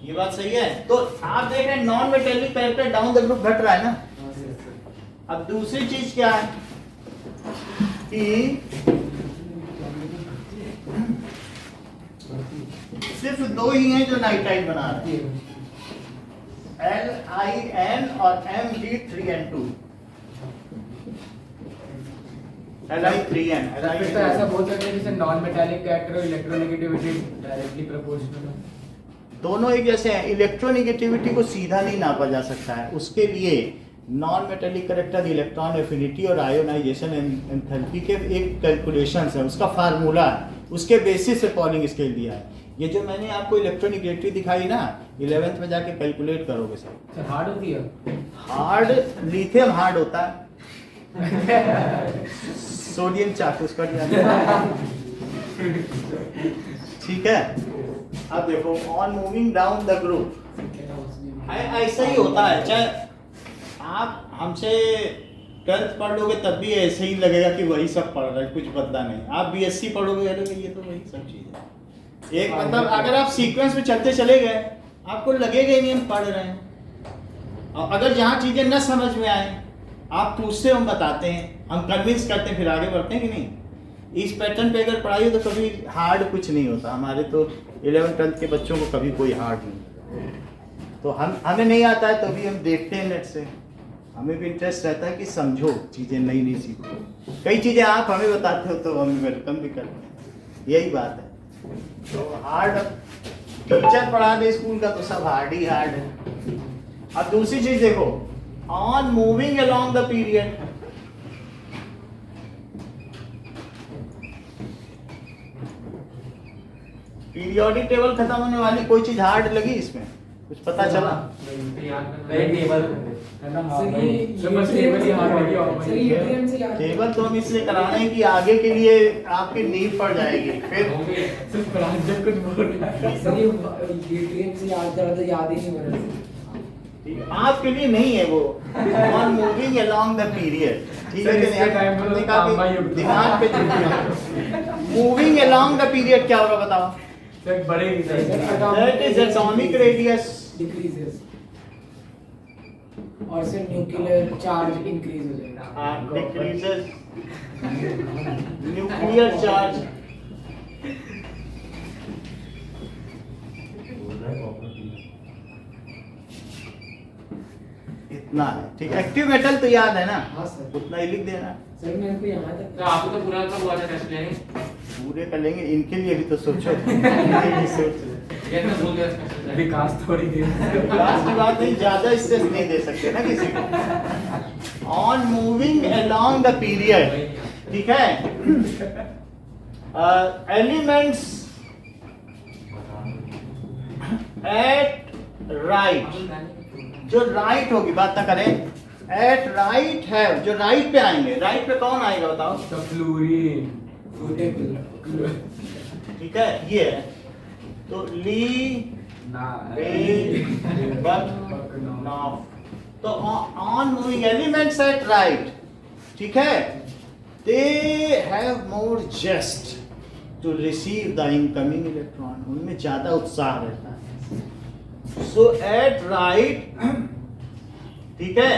ये बात सही है। तो आप देख रहे हैं non metallic character down the group घट रहा है ना। अब दूसरी चीज क्या है कि सिर्फ दो ही हैं जो नाइट्राइड बना रहे हैं, LiN और Mg3N2। Li3N।
फिर तो ऐसा बोल सकते हैं जैसे नॉन मेटालिक कैरेक्टर और इलेक्ट्रोनेगेटिविटी डायरेक्टली प्रोपोर्शनल है।
दोनों एक जैसे हैं। इलेक्ट्रोनेगेटिविटी को सीधा नहीं नापा जा सकता है, उसके लिए non metallic character electron affinity और आयोनाइजेशन एंथैल्पी के एक कैलकुलेशंस है, उसका फार्मूला है, उसके बेसिस से पॉलिंग स्केल दिया है। ये जो मैंने आपको इलेक्ट्रोनेगेटिविटी दिखाई ना, 11th में जाके कैलकुलेट करोगे सर।
सर हार्ड होती है?
हार्ड लिथियम हार्ड होता है। सोडियम चाकू कर ठीक है। अब देखो on moving down the group ऐसा ही होता है। चाहे आप हमसे 12th पढ़ लोगे तब भी ऐसे ही लगेगा कि वही सब पढ़ रहे हैं, कुछ बदला नहीं। आप BSc पढ़ोगे ये तो वही सब चीज़ है। एक मतलब अगर आप सीक्वेंस में चलते चले गए आपको लगेगा ही नहीं हम पढ़ रहे हैं। और अगर जहाँ चीज़ें न समझ में आए आप पूछते हम बताते हैं, हम कन्विंस करते हैं, फिर आगे बढ़ते हैं कि नहीं। इस पैटर्न पे अगर पढ़ाई हो तो कभी हार्ड कुछ नहीं होता। हमारे तो 11th 12th के बच्चों को कभी कोई हार्ड नहीं। तो हमें नहीं आता है तो भी हम देखते हैं नेट से, हमें भी इंटरेस्ट रहता है कि समझो चीज़ें नई नई सीखो। कई चीज़ें आप हमें बताते हो तो हम वेलकम भी करते हैं, यही बात है। तो हार्ड टीचर पढ़ा दे स्कूल का तो सब हार्ड ही हार्ड है। अब दूसरी चीज देखो, on moving along the period, periodic table खत्म होने वाली कोई चीज हार्ड लगी इसमें? कुछ पता चला? टेबल तो हम इसलिए करा रहे हैं कि आगे के लिए आपकी नीड पड़ जाएगी। फिर आपके लिए नहीं है वो, on moving along the period. ठीक है, दिमाग पे मूविंग अलोंग द पीरियड क्या होगा बताओ? That is atomic radius
decreases और सिर्फ न्यूक्लियर चार्ज इंक्रीज हो जाएगा।
decreases nuclear charge। इतना है ठीक है। एक्टिव मेटल तो याद है ना?
हाँ सर।
उतना ही लिख देना
सर मेरे को यहाँ तक
तो आपको तो पूरा का हुआ था टेस्ट लेंगे,
पूरे कर लेंगे। इनके लिए भी तो सोचो। ये भी सोचो।
ये तो भूल गया इसमें।
विकास थोड़ी देर
क्लास की बात नहीं, ज्यादा स्ट्रेस नहीं दे सकते ना किसी को। On moving along the period, ठीक है। एलिमेंट्स एट राइट, जो राइट होगी, बात ना करें, एट राइट है, जो राइट पे आएंगे। राइट पे कौन आएगा बताओ?
फ्लोरीन,
ठीक है, ये है। तो ली तो on moving elements at right, ठीक है, they have more just to receive the incoming electron. उनमें ज्यादा उत्साह रहता है। सो एट राइट, ठीक है,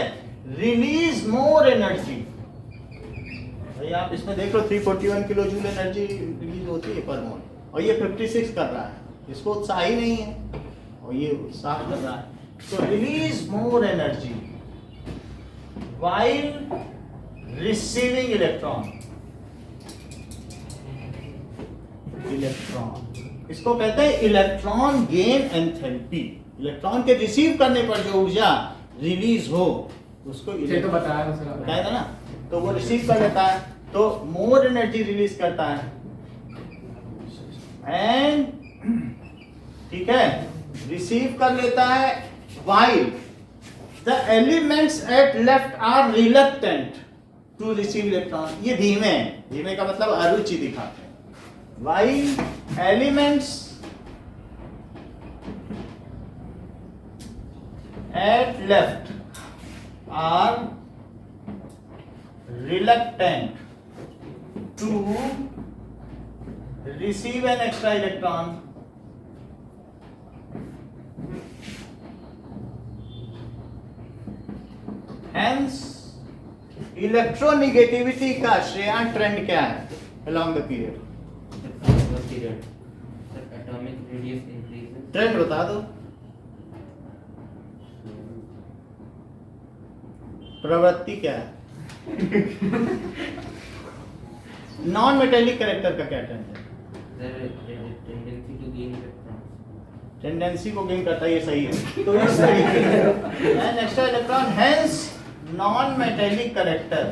रिलीज मोर एनर्जी। भाई आप इसमें देख लो 341 किलो जूल एनर्जी रिलीज होती है पर मोल, और ये 56 कर रहा है। इसको उत्साह ही नहीं है और ये उत्साह कर रहा है। तो release more energy while receiving electron इसको कहते हैं इलेक्ट्रॉन गेन एंथैल्पी। इलेक्ट्रॉन के रिसीव करने पर जो ऊर्जा रिलीज हो उसको
ये तो बताया
बताया था ना, तो वो रिसीव कर लेता है तो मोर एनर्जी रिलीज करता है। एंड ठीक है, रिसीव कर लेता है while the elements at left are reluctant to receive electron। ये धीमे हैं, धीमे का मतलब अरुचि दिखाते हैं। while elements at left are reluctant to receive an extra electron, hence electronegativity का श्रेयान ट्रेंड क्या है along the period?
Atomic radius increases.
Trend बता दो। प्रवृत्ति क्या है? नॉन मेटेलिक कैरेक्टर का क्या ट्रेंड है?
Tendency to gain electrons.
Tendency को गेन करता है, ये सही है। तो इस तरीके से extra electron, hence non metallic character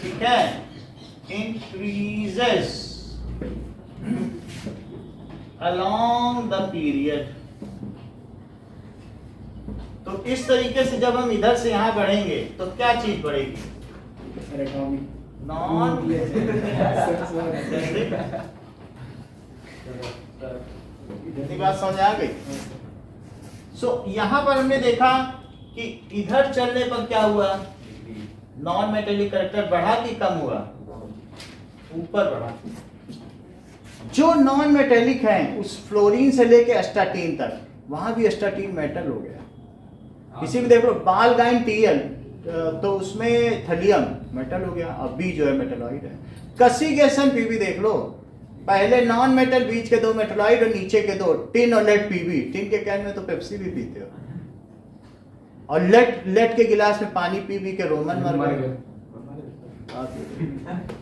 ठीक है इंक्रीजेस along the period। तो इस तरीके से जब हम इधर से यहां बढ़ेंगे तो क्या चीज बढ़ेगी? नॉन इतनी बात समझ आ गई? सो यहां पर हमने देखा कि इधर चलने पर क्या हुआ, नॉन मेटेलिक कैरेक्टर बढ़ा कि कम हुआ? ऊपर बढ़ा। जो नॉन मेटेलिक है उस फ्लोरीन से लेके एस्टाटीन तक, वहां भी एस्टाटीन मेटल हो गया। किसी भी देख लो बालगाइन टीएल तो उसमें थलियम मेटल हो गया, अब भी जो है मेटलॉइड है। कसिगेशन पीबी देख लो, पहले नॉन मेटल बीच के 2 मेटलॉइड और नीचे के 2 टिन और लेड पीबी। टिन के कैन में तो पेप्सी भी पीते हो, और लेड के गिलास में पानी पी के रोमन मर गए।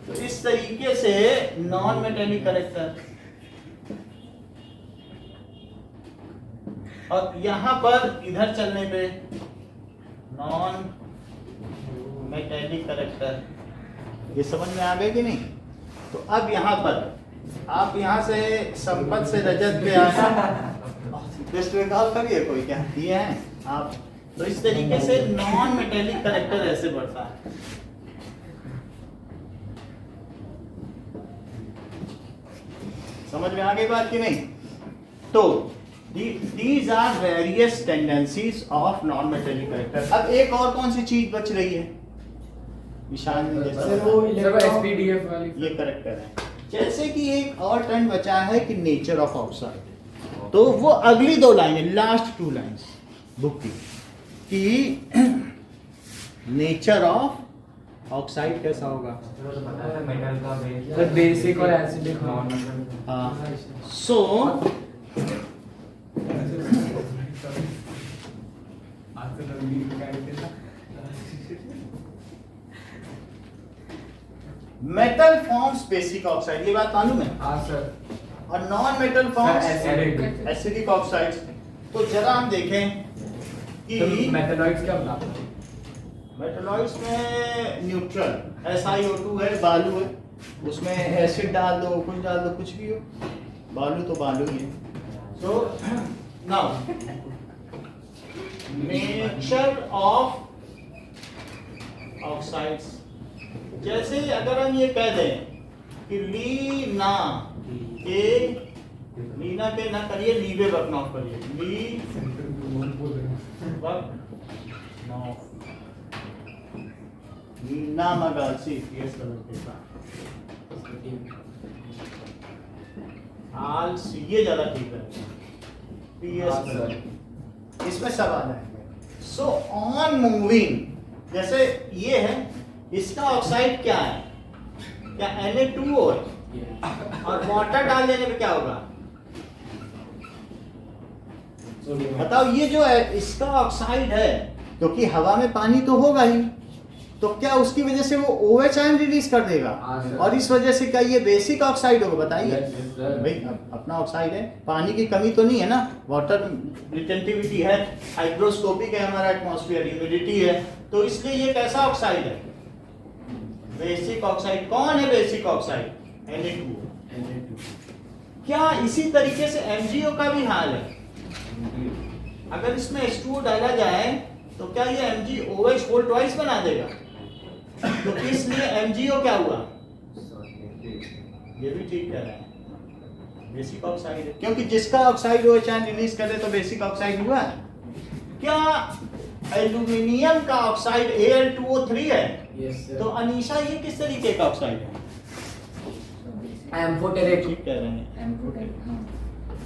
तो इस तरीके से नॉन मेटेलिक कैरेक्टर, और यहां पर इधर चलने पे नॉन मेटेलिक कैरेक्टर। ये समझ में आ गए कि नहीं? तो अब यहां पर आप यहां से संपत से रजत पे आए, वेस्ट बंगाल करिए कोई क्या ये है आप। तो इस तरीके से नॉन मेटेलिक कैरेक्टर ऐसे बढ़ता है। समझ में आ गई बात कि नहीं? तो these are various tendencies of non-metallic character। अब एक और कौन सी चीज बच रही है? निशान में जैसा
SPDF वाली
ये करेक्टर है। जैसे कि एक और ट्रेंड बचा है कि नेचर ऑफ ऑक्साइड, तो वो अगली 2 लाइनें, लास्ट 2 लाइन्स बुक की, कि नेचर ऑफ ऑक्साइड कैसा होगा?
मेटल का
बेसिक और एसिडिक।
हाँ, so metal forms basic oxide, ये बात मालूम है?
हाँ सर।
और non metal forms
acidic.
Acidic oxides. तो जरा हम देखें कि
मेटलॉइड्स क्या बताते हैं?
मेटलॉइड्स में न्यूट्रल SiO2 है, बालू है, उसमें एसिड डाल दो, कुछ डाल दो, कुछ भी हो, बालू तो बालू ही है। So now nature of oxides, जैसे अगर हम ये कह दें कि लीना के ना करिए, लीवे बकनॉफ करिए, ली बकनॉफ, लीना मगासी पीएस कलर के साथ आल्स, ये ज्यादा ठीक है पीएस कलर, इसमें सब आ जाएंगे। सो ऑन मूविंग, जैसे ये है, इसका ऑक्साइड क्या है? क्या Na2O है? और वाटर डाल देने पे क्या होगा? बताओ। ये जो है इसका ऑक्साइड है, क्योंकि हवा में पानी तो होगा ही, तो क्या उसकी वजह से वो OH आयन रिलीज कर देगा,
हाँ, सर।
और इस वजह से क्या ये बेसिक ऑक्साइड होगा? बताइए।
Yes, yes, sir.
भाई अपना ऑक्साइड है, पानी की कमी तो नहीं है ना, वाटर रिटेंटिविटी है, हाइड्रोस्कोपिक है हमारा एटमॉस्फेयर, ह्यूमिडिटी है, तो इसलिए ये कैसा ऑक्साइड है? Basic oxide. कौन है बेसिक ऑक्साइड? Na2। क्या इसी तरीके से MgO का भी हाल है? अगर इसमें H2O डाला जाए तो क्या ये MgOH होल ट्वाइस बना देगा? तो इसलिए MgO क्या हुआ? ये भी ठीक कह रहे हैं, बेसिक ऑक्साइड है, क्योंकि जिसका ऑक्साइड OH आयन रिलीज करे तो बेसिक ऑक्साइड हुआ। क्या एल्यूमिनियम का ऑक्साइड Al2O3 है?
Yes, sir.
तो अनीशा ये किस तरीके का ऑक्साइड है?
एम्फोटेरेट।
ठीक कह रहे हैं।
M4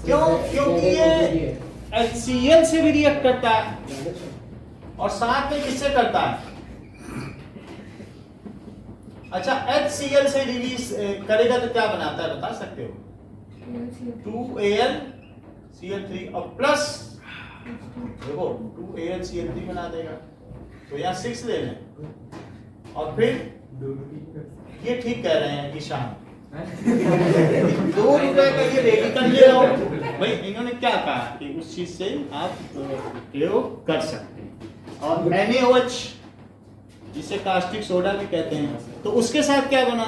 क्यों? क्योंकि ये HCl से भी रिएक्ट करता है और साथ में किससे करता है? अच्छा, HCl से रिलीज करेगा तो क्या बनाता है बता सकते हो? 2AlCl3 और प्लस देखो 2AlCl3 बना देगा, तो यहाँ 6 ले लें, और फिर ये ठीक कह रहे हैं ईशान, 2 रुपए का ये रेडी कर ले रहा हूँ भाई। इन्होंने क्या कहा कि उस चीज से आप प्रयोग कर सकते हैं। और NaOH जिसे कास्टिक सोडा भी कहते हैं, तो उसके साथ क्या बना?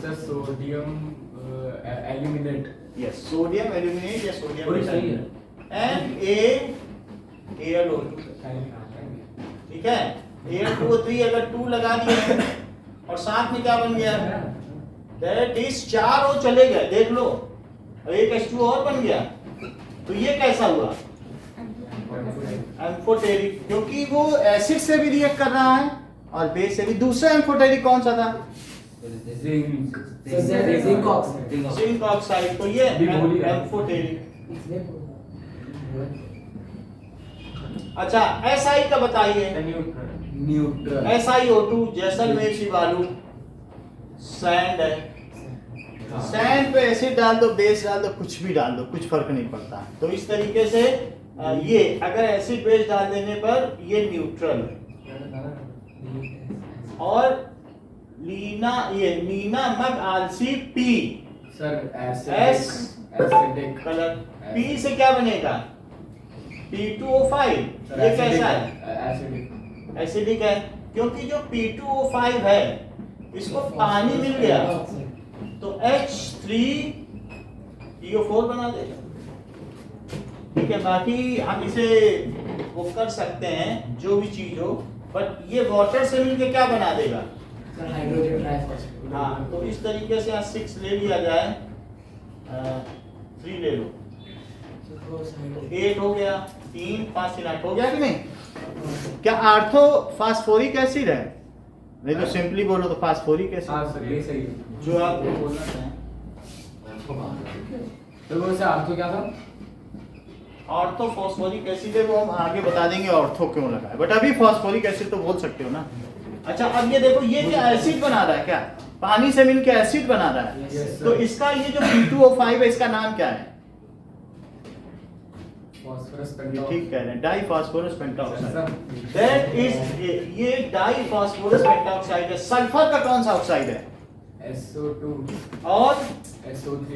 Sir sodium aluminate.
Yes, sodium aluminate या सोडियम
वही सही है।
AlO2। ठीक है, Al2O3 अगर 2 लगा दिए और साथ में क्या बन गया? दैट इज 4 O चले गए, देख लो, और एक H2O और बन गया, तो ये कैसा हुआ? एम्फोटेरिक, क्योंकि वो एसिड से भी रिएक्ट कर रहा है और बेस से भी। दूसरा एम्फोटेरिक कौन सा था?
Zinc.
Zinc oxide.
Zinc oxide, तो ये
अभी बोल ही रहा है।
एम्फोटेरिक। अच्छा, SI का बताइए।
न्यूट्रल।
SiO2 जैसलमेर की बालू, सैंड है, सैंड पे एसिड डाल दो, बेस डाल दो, कुछ भी डाल दो, कुछ फर्क नहीं पड़ता। तो इस तरीके से ये अगर एसिड बेस डाल देने पर ये न्यूट्रल, और नीना मग आलसी P
sir
S
acidic
colour, P से क्या बनेगा? P2O5। ये कैसा है?
एसिडिक।
एसिडिक है, क्योंकि जो P2O5 है इसको पानी मिल गया तो H3PO4 बना देगा। ठीक है, बाकी हम इसे वो कर सकते हैं जो भी चीज हो, बट ये वाटर से मिलके क्या बना देगा?
Hydrogen triphosphate.
हाँ, तो इस तरीके से यहाँ 6 ले लिया जाए, 3 ले लो, 8 हो गया, 3 5 8 हो गया कि नहीं? क्या आर्थो फास्फोरिक एसिड है? नहीं तो सिंपली बोलो तो फास्फोरिक एसिड।
हाँ सर, ये सही है।
जो आप बोलना चाहें।
तो वो से आर्थो क्या था?
ऑर्थो फास्फोरिक एसिड है, वो हम आगे बता देंगे ऑर्थो क्यों लगा है, बट अभी फास्फोरिक एसिड तो बोल सकते हो ना। अच्छा, अब ये देखो, ये क्या एसिड बना रहा है? क्या पानी से मिलके एसिड बना रहा है?
Yes,
तो इसका ये जो P2O5 है, इसका नाम क्या है?
फास्फोरस
ये
पेंटॉक्साइड।
ठीक कह रहे हैं, डाइफॉस्फोरस पेंटॉक्साइड।
सर,
दैट इज ये डाइफॉस्फोरस पेंटॉक्साइड है। सल्फर का कौन सा ऑक्साइड है?
SO2
और
SO3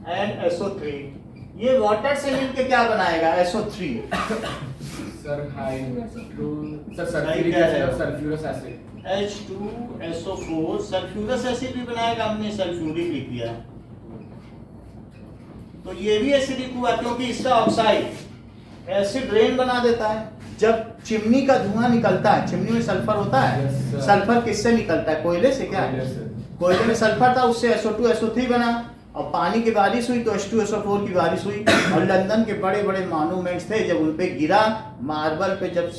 एंड SO3। ये वाटर से मिलके क्या बनाएगा? SO3।
सर हाइड्रो सर
नहीं कह रहे हो।
Sulphurous acid.
H2SO4 sulphurous acid भी बनाएगा, हमने सल्फ्यूरिक लिख दिया। तो ये भी एसिडिक हुआ, क्योंकि इसका ऑक्साइड एसिड रेन बना देता है। जब चिमनी का धुआं निकलता है, चिमनी में सल्फर होता है।
Yes, sir.
सल्फर किससे निकलता है? कोयले से। क्या कोयले में सल्फर था, उससे SO2 SO3 बना, और पानी की बारिश हुई तो H2SO4 की बारिश हुई। और लंदन के बड़े बड़े मॉन्यूमेंट्स थे, जब उन पे गिरा, मार्बल पे जब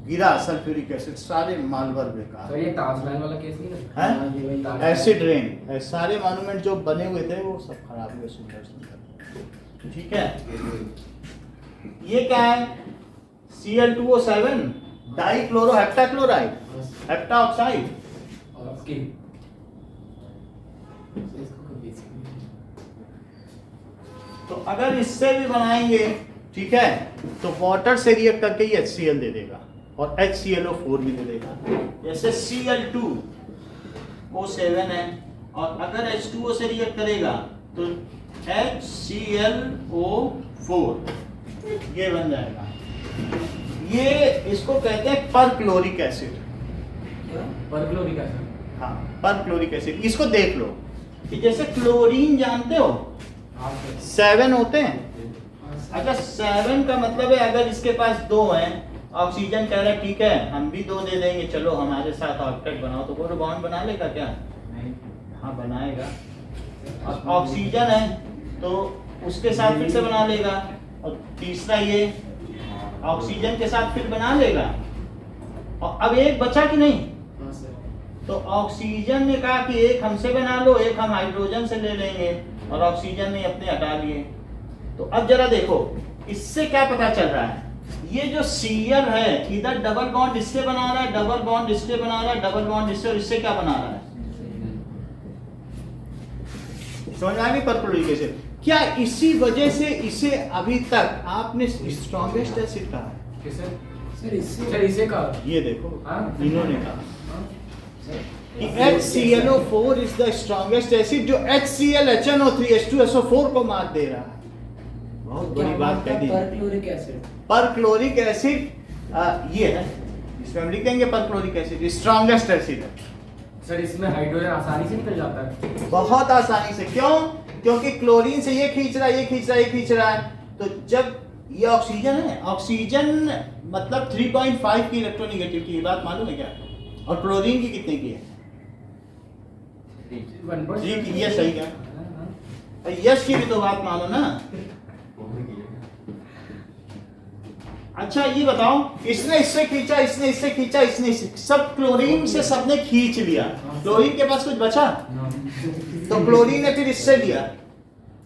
गिरा सल्फ्यूरिक एसिड, सारे मार्बल बेकार।
सर ये ताजमहल वाला केस नहीं है?
हैं?
हाँ, ये वही ताजमहल।
एसिड रेन, सारे मॉन्यूमेंट जो बने हुए थे वो सब खराब हुए, सुंदर। ठीक है, ये क्या है? Cl2O7 dichloro हेप्टाक्लोराइड, hepta oxide.
और उसकी
तो अगर इससे भी बनाएंगे, ठीक है, तो वाटर से रिएक्ट करके ये HCl दे देगा। और HClO4 भी दे देगा। जैसे Cl2O7 है और अगर H2O से रिएक्ट करेगा तो HClO4 ये बन जाएगा। ये इसको कहते हैं परक्लोरिक एसिड।
Perchloric acid.
हाँ, परक्लोरिक एसिड। इसको देख लो कि जैसे क्लोरीन जानते हो 7 होते हैं। अच्छा 7 का मतलब है अगर इसके पास 2 हैं, ऑक्सीजन कह रहा है ठीक है हम भी 2 दे देंगे, चलो हमारे साथ ऑक्टेट बनाओ, तो वो बॉन्ड बना लेगा क्या? हाँ बनाएगा। और ऑक्सीजन है तो उसके साथ फिर से बना लेगा, और तीसरा ये ऑक्सीजन के साथ फिर बना लेगा। और अब एक बचा कि नहीं? तो ऑक्सीजन ने कहा कि एक हमसे बना लो, एक हम हाइड्रोजन से ले लेंगे, और ऑक्सीजन ने अपने हटा लिए। तो अब जरा देखो इससे क्या पता चल रहा है, ये जो Cl है इधर डबल बॉन्ड इससे बना रहा है, डबल बॉन्ड इससे बना रहा है, डबल बॉन्ड इससे, और इससे क्या बना रहा है? समझ आ गई परक्लोरिक एसिड? क्या इसी वजह से इसे अभी तक आपने स्ट्रॉन्गेस्ट एसिड कहा है?
किसे? सर इसे कहा।
ये देखो
हाँ?
इन्होंने कहा कि HClO4 is the strongest acid जो HCl HNO3 H2SO4 को मात दे रहा है। बहुत बड़ी बात कह दी।
Perchloric acid.
परक्लोरिक एसिड ये है, इसमें हम लिख देंगे परक्लोरिक एसिड स्ट्रॉन्गेस्ट एसिड है।
सर इसमें हाइड्रोजन आसानी से निकल जाता है।
बहुत आसानी से। क्यों? क्योंकि क्लोरीन से ये खींच रहा है, ये खींच रहा है, ये खींच रहा है। तो जब ये ऑक्सीजन है, ऑक्सीजन मतलब 3.5 की इलेक्ट्रोनेगेटिविटी, ये बात मालूम है क्या? और क्लोरीन की कितने की है? 3 की। ये सही है। यश की भी तो बात मानो ना। अच्छा ये बताओ, इसने इससे खींचा, इसने इससे खींचा, इसने इससे, सब क्लोरीन से सबने खींच लिया, क्लोरीन के पास कुछ बचा? तो क्लोरीन ने फिर इससे लिया,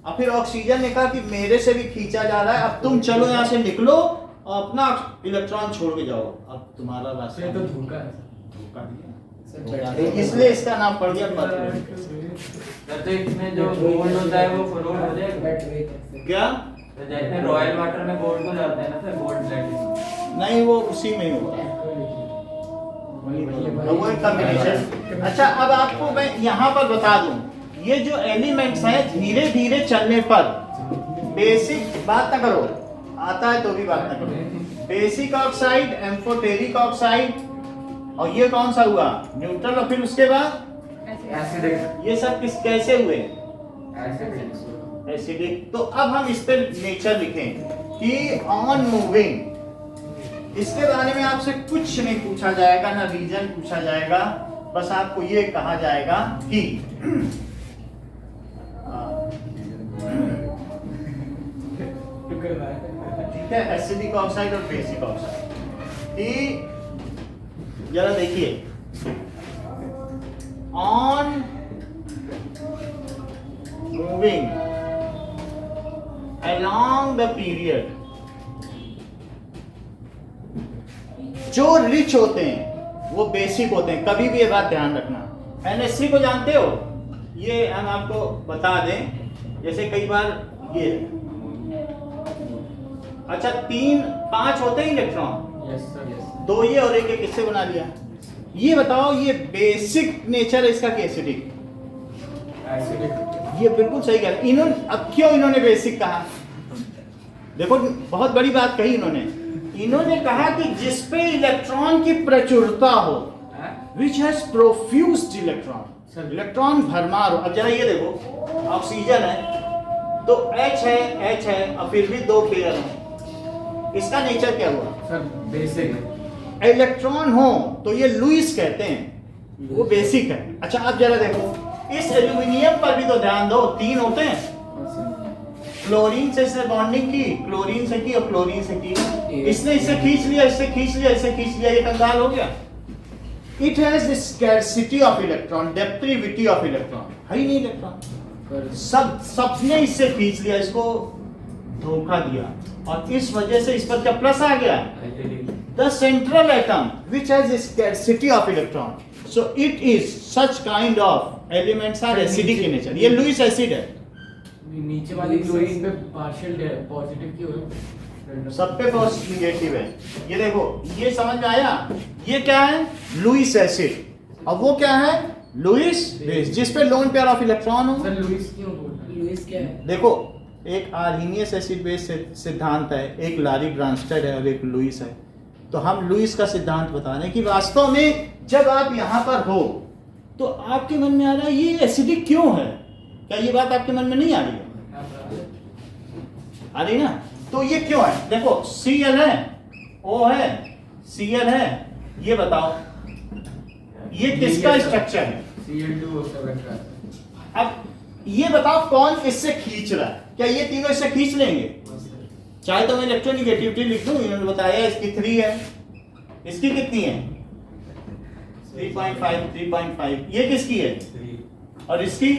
और फिर ऑक्सीजन ने कहा कि मेरे से भी खींचा जा रहा है, अब तुम चलो यहाँ से निकलो और अपना इलेक्ट्रॉन छोड़ के जाओ, अब तुम्हारा रास्ता।
तो धोखा है
धोखा दिया, इसलिए इसका नाम पड़ गया परक्लोरिक।
तो इसमें जो गोल्ड होता है वो फ्लोट हो जाएगा
क्या?
तो जैसे रॉयल वाटर में गोल्ड हो जाता है ना सर, गोल्ड प्लेटिनम।
नहीं, वो उसी में होता है, वो एक कॉम्बिनेशन। अच्छा अब आपको मैं यहाँ पर बता दूं, ये जो एलिमेंट्स हैं धीरे धीरे चलने पर, बेसिक बात ना करो, आता है तो भी बात ना करो, बेसिक ऑक्साइड, एम्फोटेरिक ऑक्साइड, और ये कौन सा हुआ? न्यूट्रल, और फिर उसके बाद
एसिडिक।
ये सब किस कैसे हुए?
एसिडिक।
एसिडिक। तो अब हम इस पे नेचर लिखें कि ऑन मूविंग, इसके बारे में आपसे कुछ नहीं पूछा जाएगा, ना रीजन पूछा जाएगा, बस आपको ये कहा जाएगा कि ठीक है, एसिडिक ऑक्साइड और बेसिक ऑक्साइड, कि जरा देखिए, on moving along the period, जो रिच होते हैं वो बेसिक होते हैं, कभी भी ये बात ध्यान रखना। NH3 को जानते हो? ये हम आपको बता दें, जैसे कई बार ये, अच्छा 3-5 होते हैं इलेक्ट्रॉन,
यस सर यस।
2 ये और एक किससे बना लिया? ये बताओ, ये बेसिक नेचर है इसका कि एसिडिक?
एसिडिक।
ये बिल्कुल सही कह रहे। इन्होंने, अब क्यों इन्होंने बेसिक कहा? देखो बहुत बड़ी बात कही इन्होंने कहा कि जिस पे इलेक्ट्रॉन की प्रचुरता हो, विच हैज प्रोफ्यूज्ड इलेक्ट्रॉन, इलेक्ट्रॉन भरमार हो। अब जरा ये देखो, ऑक्सीजन है तो H है और फिर भी 2 पेयर हैं, इसका नेचर क्या हुआ?
Sir basic.
इलेक्ट्रॉन हो तो ये लुईस कहते हैं, वो बेसिक है। अच्छा अब जरा देखो, इस एल्यूमिनियम पर भी तो ध्यान दो, 3 होते हैं, क्लोरीन से इसने बॉन्डिंग की, क्लोरीन से की और क्लोरीन से की, इसने इससे खींच लिया, इससे खींच लिया, इससे खींच लिया, ये कंगाल हो गया। It has scarcity of electron, depravity of electron, है ही नहीं इलेक्ट्रॉन, सबने इससे खींच लिया, इसको धोखा दिया, और इस वजह से इस पर क्या प्लस आ गया? The central atom which has scarcity of electron, so it is such kind of elements are acidic in nature. ये लुईस एसिड है।
नीचे वाली क्लोरीन पे पार्शियल पॉजिटिव क्यों है?
सब पे नेगेटिव है। ये देखो, ये समझ में आया? ये क्या है? Lewis acid. अब वो क्या है? लुईस बेस, जिस पे लोन पेयर ऑफ इलेक्ट्रॉन हो।
सर लुईस क्यों बोल रहे हैं? लुईस क्या है?
देखो, एक आर्हीनियस एसिड बेस सिद्धांत है, एक लारी ब्रांस्टेड है और एक लुईस है। तो हम लुईस का सिद्धांत बता रहे हैं कि वास्तव में जब आप यहाँ पर हो तो आपके मन में आ रहा है ये एसिडिक क्यों है? क्या ये बात आपके मन में नहीं आ रही है? आ रही ना? तो ये क्यों है? देखो, Cl है, O है, Cl है, ये बताओ ये किसका स्ट्रक्चर है?
Cl2O7 का।
अब ये बताओ कौन इससे खींच रहा है? क्या ये तीनों इससे खींच लेंगे? चाहे तो मैं इलेक्ट्रोनेगेटिविटी लिख दूं, इन्होंने बताया इसकी 3 है, इसकी कितनी है? 3.5 3.5। ये किसकी है? और इसकी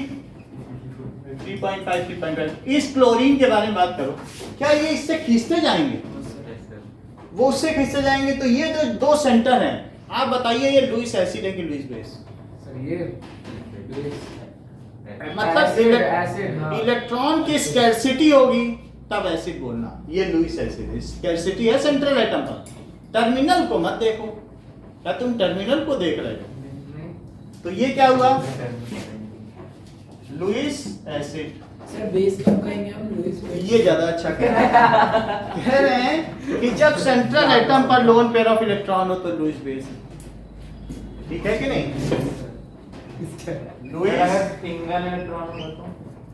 3.5 3.5। इस क्लोरीन के बारे में बात करो, क्या ये इससे खींचते जाएंगे? वो उससे खींचते जाएंगे। तो ये जो दो सेंटर हैं, आप बताइए ये लुईस एसिड है कि लुईस बेस?
सर ये
मतलब इलेक्ट्रॉन की स्कैर्सिटी होगी तब एसिड बोलना। ये लुईस एसिड है, स्कैर्सिटी है सेंट्रल एटम पर। टर्मिनल को मत देखो, क्या तुम टर्मिनल को देख रहे हो? तो ये क्या हुआ? Lewis acid.
सर बेस कब कहेंगे हम? Lewis base.
ये ज्यादा अच्छा कह रहे हैं कि जब सेंट्रल एटम पर लोन पेयर ऑफ इलेक्ट्रॉन हो तो लुईस बेस। ठीक है कि नहीं? लुईस
सिंगल इलेक्ट्रॉन हो तो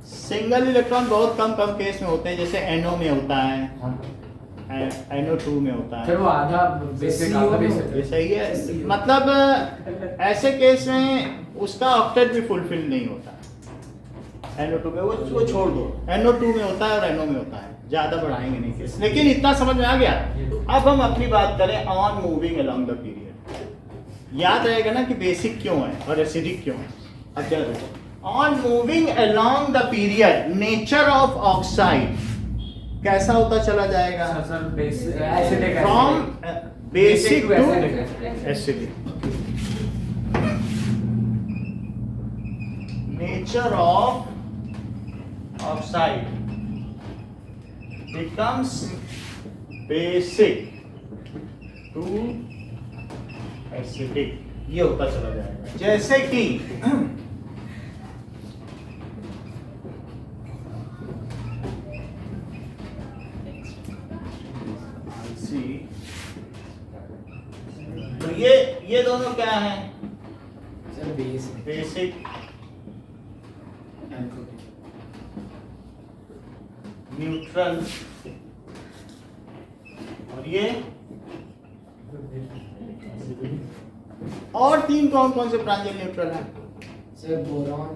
सिंगल इलेक्ट्रॉन बहुत कम केस में होते हैं, जैसे NO में होता है, NO2 में होता है।
फिर वो आधा बेसिक आधा बेसिक।
ये सही है। मतलब ऐसे केस में उसका ऑक्टेट भी फुलफिल नहीं होता। NO2 में वो छोड़ दो, NO2 में होता है और NO में होता है, ज्यादा बढ़ाएंगे नहीं केस। लेकिन इतना समझ में आ गया। अब हम अपनी बात करें on moving along the period. याद रहेगा ना कि बेसिक क्यों है और एसिडिक क्यों है। अब क्या देखो, on moving along the period nature of oxide कैसा होता चला जाएगा?
Sir basic acidic
from basic to acidic. Nature of oxide becomes basic to acidic। ये होता चला जाएगा। जैसे कि तो ये दोनों क्या हैं?
Sir base
basic neutral. और ये और 3 कौन से प्रांजल न्यूट्रल हैं?
Sir boron.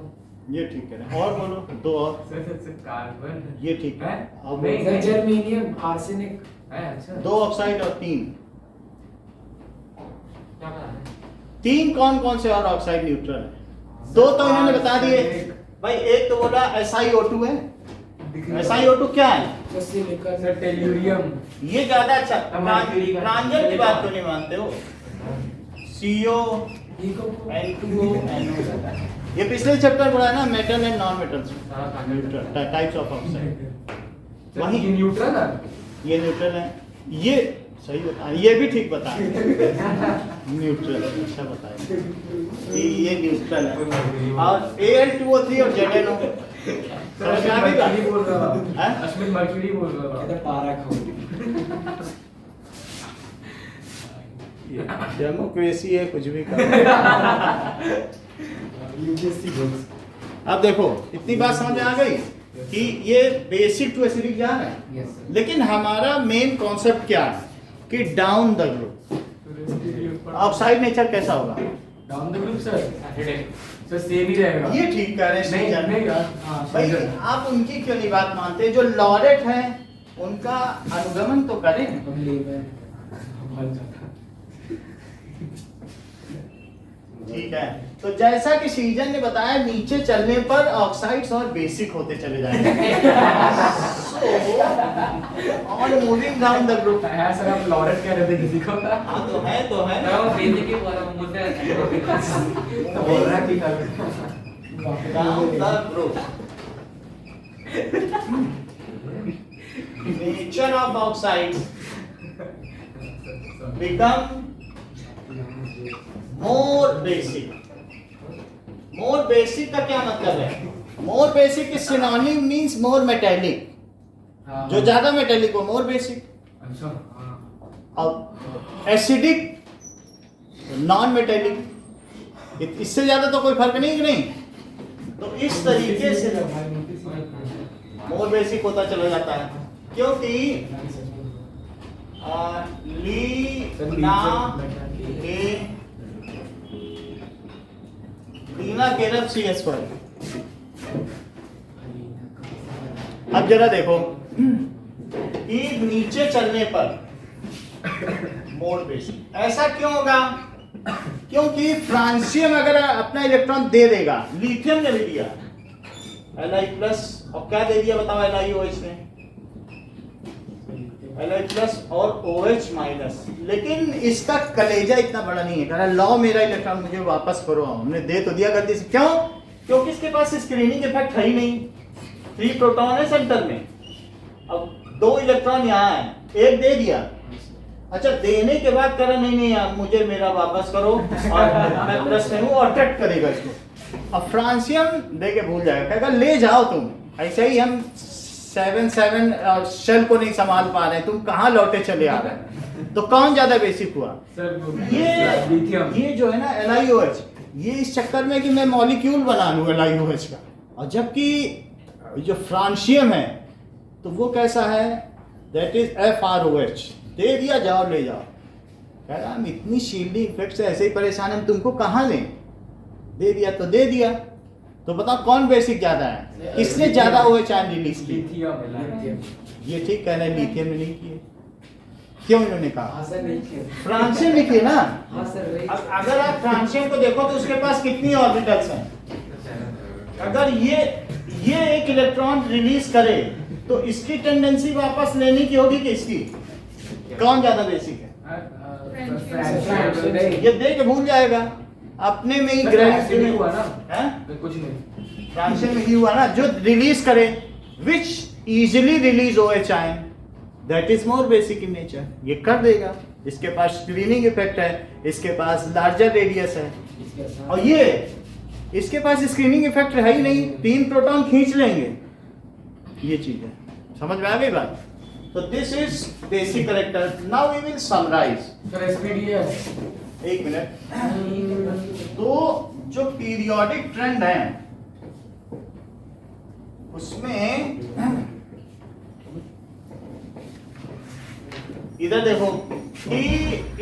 ये ठीक है। और बोलो 2 और।
Sir carbon.
ये ठीक है। अब
सर जर्मेनियम, आर्सेनिक है। अच्छा
2 ऑक्साइड और 3
क्या बता रहे हैं?
3 कौन से और ऑक्साइड न्यूट्रल है? 2 तो इन्होंने बता दिए भाई। एक तो बोला SiO2 है। SiO2 क्या है?
Sir silicon. Sir tellurium.
ये ज्यादा अच्छा। प्रांजल की बात तो नहीं मानते हो। CO N2O NO। ये पिछले चैप्टर पढ़ा है ना, metal and non metals, types of oxide. वही
न्यूट्रल है।
ये न्यूट्रल है। ये सही बता, ये भी ठीक बता। न्यूट्रल अच्छा बताया। ये न्यूट्रल है। और Al2O3 और ZNO समझ में आ गई बात?
बोल रहा था।
हैं?
अश्विन मर्क्यूरी बोल रहा था। इधर पारा खाओ।
डेमोक्रेसी है, कुछ भी करो।
UPSC books.
अब देखो, इतनी बात समझ में आ गई कि ये बेसिक टू एसिडिक जा रहा है।
Yes sir.
लेकिन हमारा मेन कॉन्सेप्ट क्या है कि down the group oxide nature कैसा होगा?
Down the group sir acidic. Sir same ही रहेगा।
ये ठीक कह रहे हैं
नहीं
श्रीजन।
नहीं यार। हां
भाई आप उनकी क्यों नहीं बात मानते? जो लॉरेट हैं उनका अनुगमन तो करें।
हम लेबर बन जाता।
ठीक है। तो जैसा कि सीजन ने बताया, नीचे चलने पर ऑक्साइड्स और बेसिक होते चले जाएंगे। On moving down the group.
है सर, आप लॉरेट कह रहे थे किसी को?
हाँ तो है
वो बेसिक ही बोल रहा हूँ मुझे।
तो बोल रहा है कि
down the group. Nature solution of oxides become more basic. More basic का क्या मतलब है? More basic is synonym means more metallic. जो ज्यादा मेटेलिक हो more basic.
अच्छा हाँ
अब एसिडिक नॉन मेटेलिक, इससे ज्यादा तो कोई फर्क नहीं कि नहीं. तो इस तरीके से मोर बेसिक होता चला जाता है, क्योंकि लीना केरब CS पर. अब जरा देखो कि नीचे चलने पर मोर बेसिक, ऐसा क्यों होगा? क्योंकि फ्रांसियम अगर अपना इलेक्ट्रॉन दे देगा, लिथियम ने भी दिया Li+ और क्या दे दिया बताओ LiOH ने? Li+ और OH-, लेकिन इसका कलेजा इतना बड़ा नहीं है. कह रहा लो मेरा इलेक्ट्रॉन मुझे वापस करो. हमने दे तो दिया गलती से. क्यों? क्योंकि इसके पास स्क्रीनिंग इफेक्ट है ही नहीं. 3 प्रोटॉन है सेंटर में, अब 2 इलेक्ट्रॉन यहाँ है, एक दे दिया. अच्छा देने के बाद करा नहीं यार मुझे मेरा वापस करो और मैं प्लस में हूँ और अट्रैक्ट करेगा इसको. अब फ्रांसियम दे के भूल जाएगा, कहेगा ले जाओ तुम. ऐसे ही हम 7 और शेल को नहीं संभाल पा रहे, तुम कहाँ लौटे चले आ रहे. तो कौन ज्यादा बेसिक हुआ? ये जो है ना LiOH, ये इस चक्कर में कि मैं मॉलिक्यूल बना लूँ LiOH का. और जबकि जो फ्रांसियम है तो वो कैसा है? That is FrOH. दे दिया जाओ ले जाओ. कह रहा हम इतनी शील्डिंग इफेक्ट से ऐसे ही परेशान, हम तुमको कहाँ लें? दे दिया तो दे दिया. तो बताओ कौन बेसिक ज्यादा है? किसने ज्यादा OH आयन रिलीज की? ये ठीक कह रहे हैं, लिथियम ने नहीं किए. क्यों इन्होंने कहा? फ्रांसियम ने किए ना. अगर आप फ्रांसियम को देखो तो उसके पास कितनी ऑर्बिटल्स हैं? अगर ये एक इलेक्ट्रॉन रिलीज करे तो इसकी टेंडेंसी वापस लेने की होगी कि इसकी? कौन ज्यादा बेसिक है? ये दे के भूल जाएगा, अपने में ही ग्रेविटी
हुआ ना.
है
कुछ नहीं,
फ्रांसियम में ही हुआ ना. जो रिलीज करे which easily release OH ion, that is more basic in nature. ये कर देगा. इसके पास स्क्रीनिंग इफेक्ट है, इसके पास लार्जर रेडियस है, और ये इसके पास स्क्रीनिंग इफेक्ट है ही नहीं. 3 प्रोटॉन खींच लेंगे. ये चीज है. समझ में आ गई बात? So this is basic character. Now we will summarize.
Sir SPDF.
एक मिनट. तो जो पीरियोडिक ट्रेंड है उसमें इधर देखो कि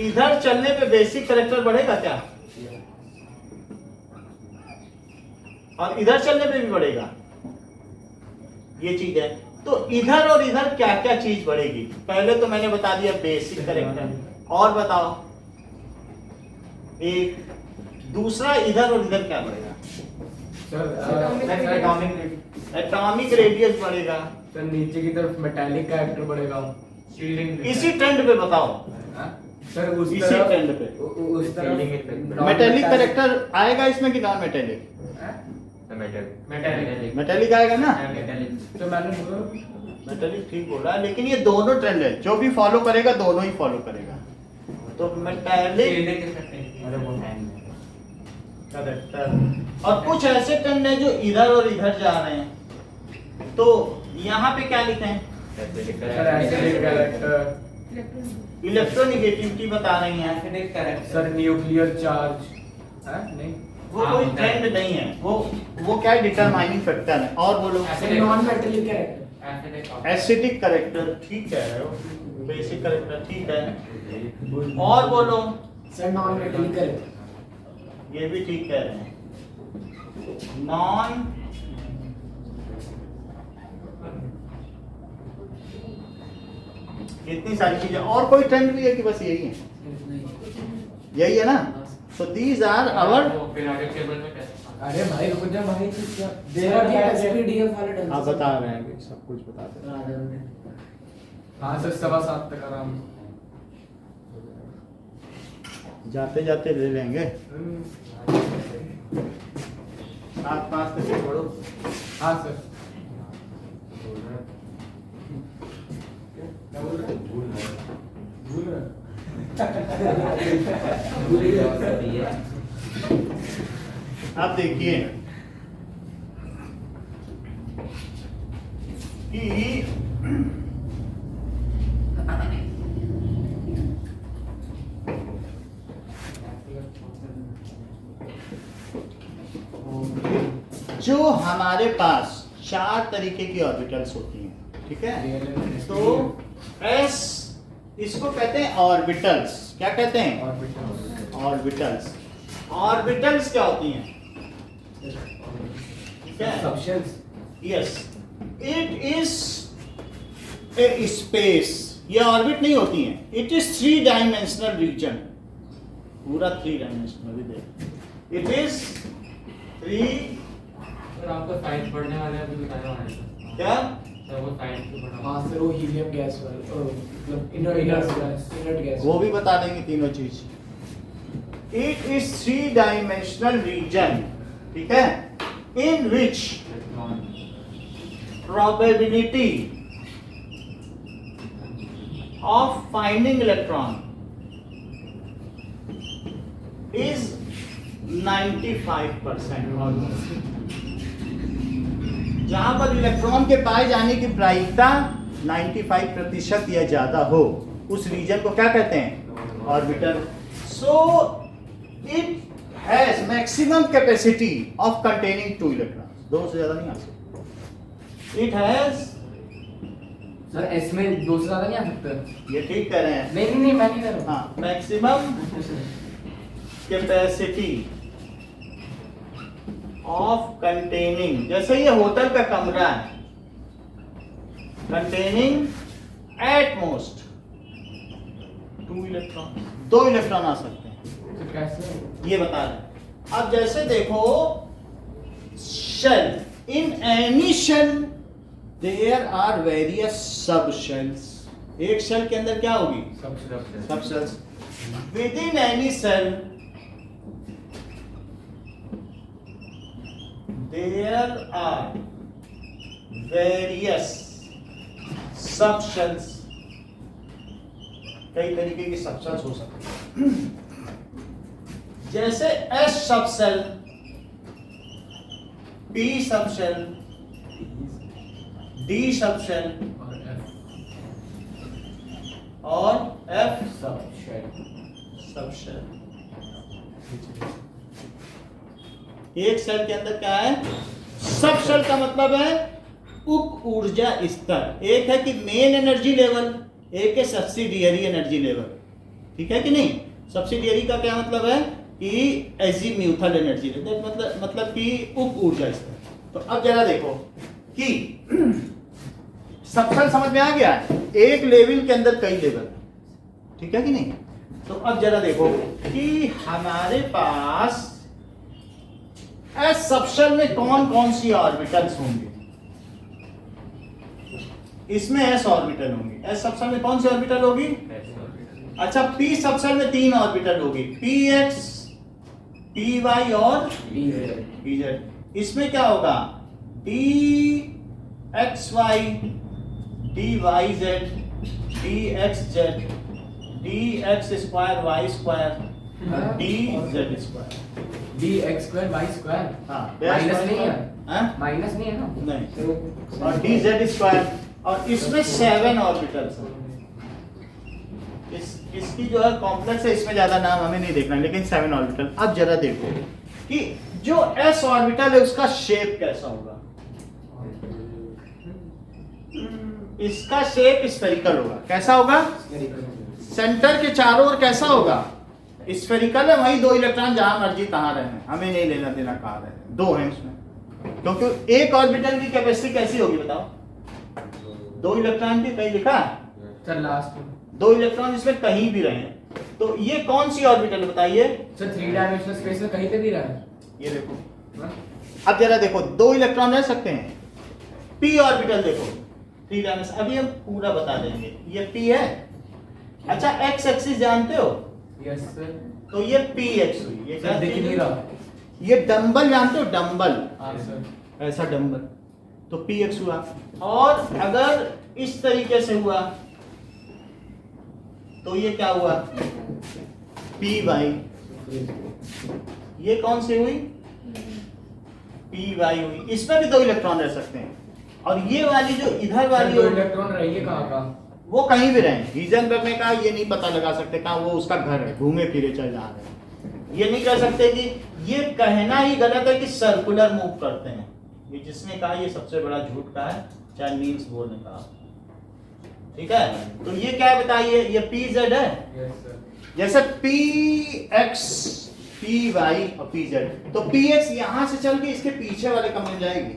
इधर चलने पे बेसिक कैरेक्टर बढ़ेगा क्या? और इधर चलने पे भी बढ़ेगा. ये चीज है. तो इधर और इधर क्या क्या चीज बढ़ेगी? पहले तो मैंने बता दिया बेसिक कैरेक्टर. और बताओ एक दूसरा, इधर और इधर क्या बढ़ेगा? एटॉमिक रेडियस बढ़ेगा.
सर नीचे की तरफ मेटालिक कैरेक्टर बढ़ेगा.
इसी ट्रेंड पे बताओ.
सर उस
इसी
तरफ
ट्रेंड पे
उस तरफ
मेटेलिक कैरेक्टर आएगा इसमें कि नॉन मेटेलिक? मेटेलिक आएगा ना.
तो मैंने बोला
मेटेलिक ठीक बोला, लेकिन ये दोनों ट्रेंड है. जो भी फॉलो करेगा दोनों ही फॉलो करेगा. तो मेटेलिक कैरेक्टर और कुछ ऐसे ट्रेंड है जो इधर और इधर जा रहे हैं. तो यहाँ पे क्या लिखे हैं? इलेक्ट्रोनिगेटिविटी बता रही हैं.
सर न्यूक्लियर चार्ज नहीं,
वो कोई ट्रेंड नहीं है. वो क्या डिटरमाइनिंग फैक्टर है. और बोलो.
Non metallic character.
Acidic character ठीक है. बेसिक कैरेक्टर ठीक है. और बोलो.
Sir non metallic character.
ये भी ठीक कह रहे हैं. नॉन इतनी सारी चीजें. और कोई ट्रेंड भी है कि बस यही है? यही है ना. So these are our.
अरे भाई रुक जा भाई. SPDF वाले
आप बता रहे हैं, सब कुछ बताते हैं.
हाँ सर 7:15 तक आराम.
जाते जाते ले लेंगे. 7:05 तक पढ़ो.
हाँ सर.
अब देखिए कि जो हमारे पास 4 तरीके की ऑर्बिटल्स होती हैं, ठीक है, तो एस इसको कहते हैं ऑर्बिटल्स। क्या कहते हैं? ऑर्बिटल्स। ऑर्बिटल्स क्या होती हैं? ठीक है,
Substance.
Yes, it is a space. ये ऑर्बिट नहीं होती हैं, इट इज 3 डायमेंशनल रीजन, पूरा 3 डायमेंशनल। It is 3।
सर आपको साइंस पढ़ने वाले अभी बताने वाले हैं
क्या?
सर वो साइंस को पढ़ा
हाँ सर, वो हीलियम गैस वाला, मतलब इनर्ट गैस।
वो भी बता देंगे तीनों चीज। इट इज 3 डायमेंशनल रीजन, ठीक है, इन विच probability of finding electron is 95% almost। जहां पर इलेक्ट्रॉन के पाए जाने की प्रायिकता 95% या ज्यादा हो, उस रीजन को क्या कहते हैं? Orbital. So it has maximum capacity of containing 2 electron. 2 से ज्यादा नहीं आ सकते। इट हैज,
सर एस में 2 से ज्यादा नहीं आ सकता।
ये ठीक कह रहे हैं।
नहीं मैं नहीं कर रहा हूँ।
हाँ, मैक्सिमम कैपेसिटी ऑफ कंटेनिंग, जैसे ये होटल का कमरा है, containing at most 2 electron, 2 electron आ सकते हैं।
तो कैसे?
ये बता रहे। अब जैसे देखो, shell, in any shell there are various sub shells. एक शेल के अंदर क्या होगी? Sub shells. Within any shell there are various sub shells. कई तरीके की सब शेल्स हो सकती हैं, जैसे s sub shell, p sub shell, d sub shell और एफ सब शेल। एक सेल के अंदर क्या है? सब शेल का मतलब है उप ऊर्जा स्तर। एक है कि मेन एनर्जी लेवल, एक है सब्सिडियरी एनर्जी लेवल, ठीक है कि नहीं? सब्सिडियरी का क्या मतलब है कि एजीम्यूथल एनर्जी लेवल, मतलब कि उप ऊर्जा स्तर। तो अब जरा देखो कि सबसेल समझ में आ गया, एक लेवल के अंदर कई लेवल, ठीक है कि नहीं? तो अब जरा देखो कि हमारे पास एस सबसेल में कौन कौन सी ऑर्बिटल्स होंगे। इसमें एस ऑर्बिटल होंगी। एस सबसेल में कौन सी ऑर्बिटल होगी? अच्छा, पी सबसेल में 3 ऑर्बिटल होगी, पी एक्स, पी वाई और पी जेड। इसमें क्या होगा? D x y, d y z, d x z, d x square y square, d z square.
D x square y square.
हाँ,
माइनस नहीं है?
हाँ?
माइनस नहीं है ना?
नहीं। और डी जेड स्क्वायर, और इसमें 7 ऑर्बिटल्स हैं। इसकी जो है कॉम्प्लेक्स है, इसमें ज्यादा नाम हमें नहीं देखना, लेकिन 7 ऑर्बिटल। अब जरा देखो कि जो एस ऑर्बिटल है उसका शेप कैसा होगा। इसका शेप स्फेरिकल होगा। कैसा होगा? सेंटर के चारों ओर कैसा होगा? स्फेरिकल है। वही 2 इलेक्ट्रॉन जहां मर्जी कहां रहे, हमें नहीं लेना देना कहां रहे, 2 हैं इसमें। क्योंकि एक ऑर्बिटल की कैपेसिटी कैसी होगी बताओ? 2 इलेक्ट्रॉन की, कहीं लिखा
सर लास्ट
2 इलेक्ट्रॉन इसमें कहीं भी रहे, तो ये कौन सी ऑर्बिटल बताइए?
सर 3 डायमेंशनल स्पेस में कहीं पे भी रहा है।
ये देखो, अब जरा देखो, 2 इलेक्ट्रॉन रह सकते हैं। पी ऑर्बिटल देखो, 3 डायमेंशन, अभी हम पूरा बता देंगे। ये पी है। अच्छा, एक्स एक्सिस जानते हो?
Yes sir.
तो ये पी एक्स हुई। ये क्या
सर दिख नहीं रहा।
ये डंबल जानते हो? डंबल,
हाँ सर।
ऐसा डंबल, तो पी एक्स हुआ। और अगर इस तरीके से हुआ तो ये क्या हुआ, पी वाई, ये कौन सी हुई, पी वाई हुई। इसमें भी 2 इलेक्ट्रॉन रह सकते हैं, और ये वाली जो इधर वाली
दो इलेक्ट्रॉन रहेंगे कहाँ का,
वो कहीं भी रहें। हीजेनबर्ग ने कहा ये नहीं पता लगा सकते कहाँ वो उसका घर है, घूमे फिरे चल जा रहे हैं। ये नहीं कह सकते कि, ये कहना ही गलत है कि सर्कुलर मूव करते हैं। ये जिसने कहा ये सबसे बड़ा झूठ कहा है, चाहे नील्स बोर ने कहा। ठीक है, तो ये क्या बताइए, ये पी जेड है।
यस सर,
जैसे पी एक्स, पी वाई और पी जेड, तो पी एक्स यहां से चल के इसके पीछे वाले कमरे में जाएगी,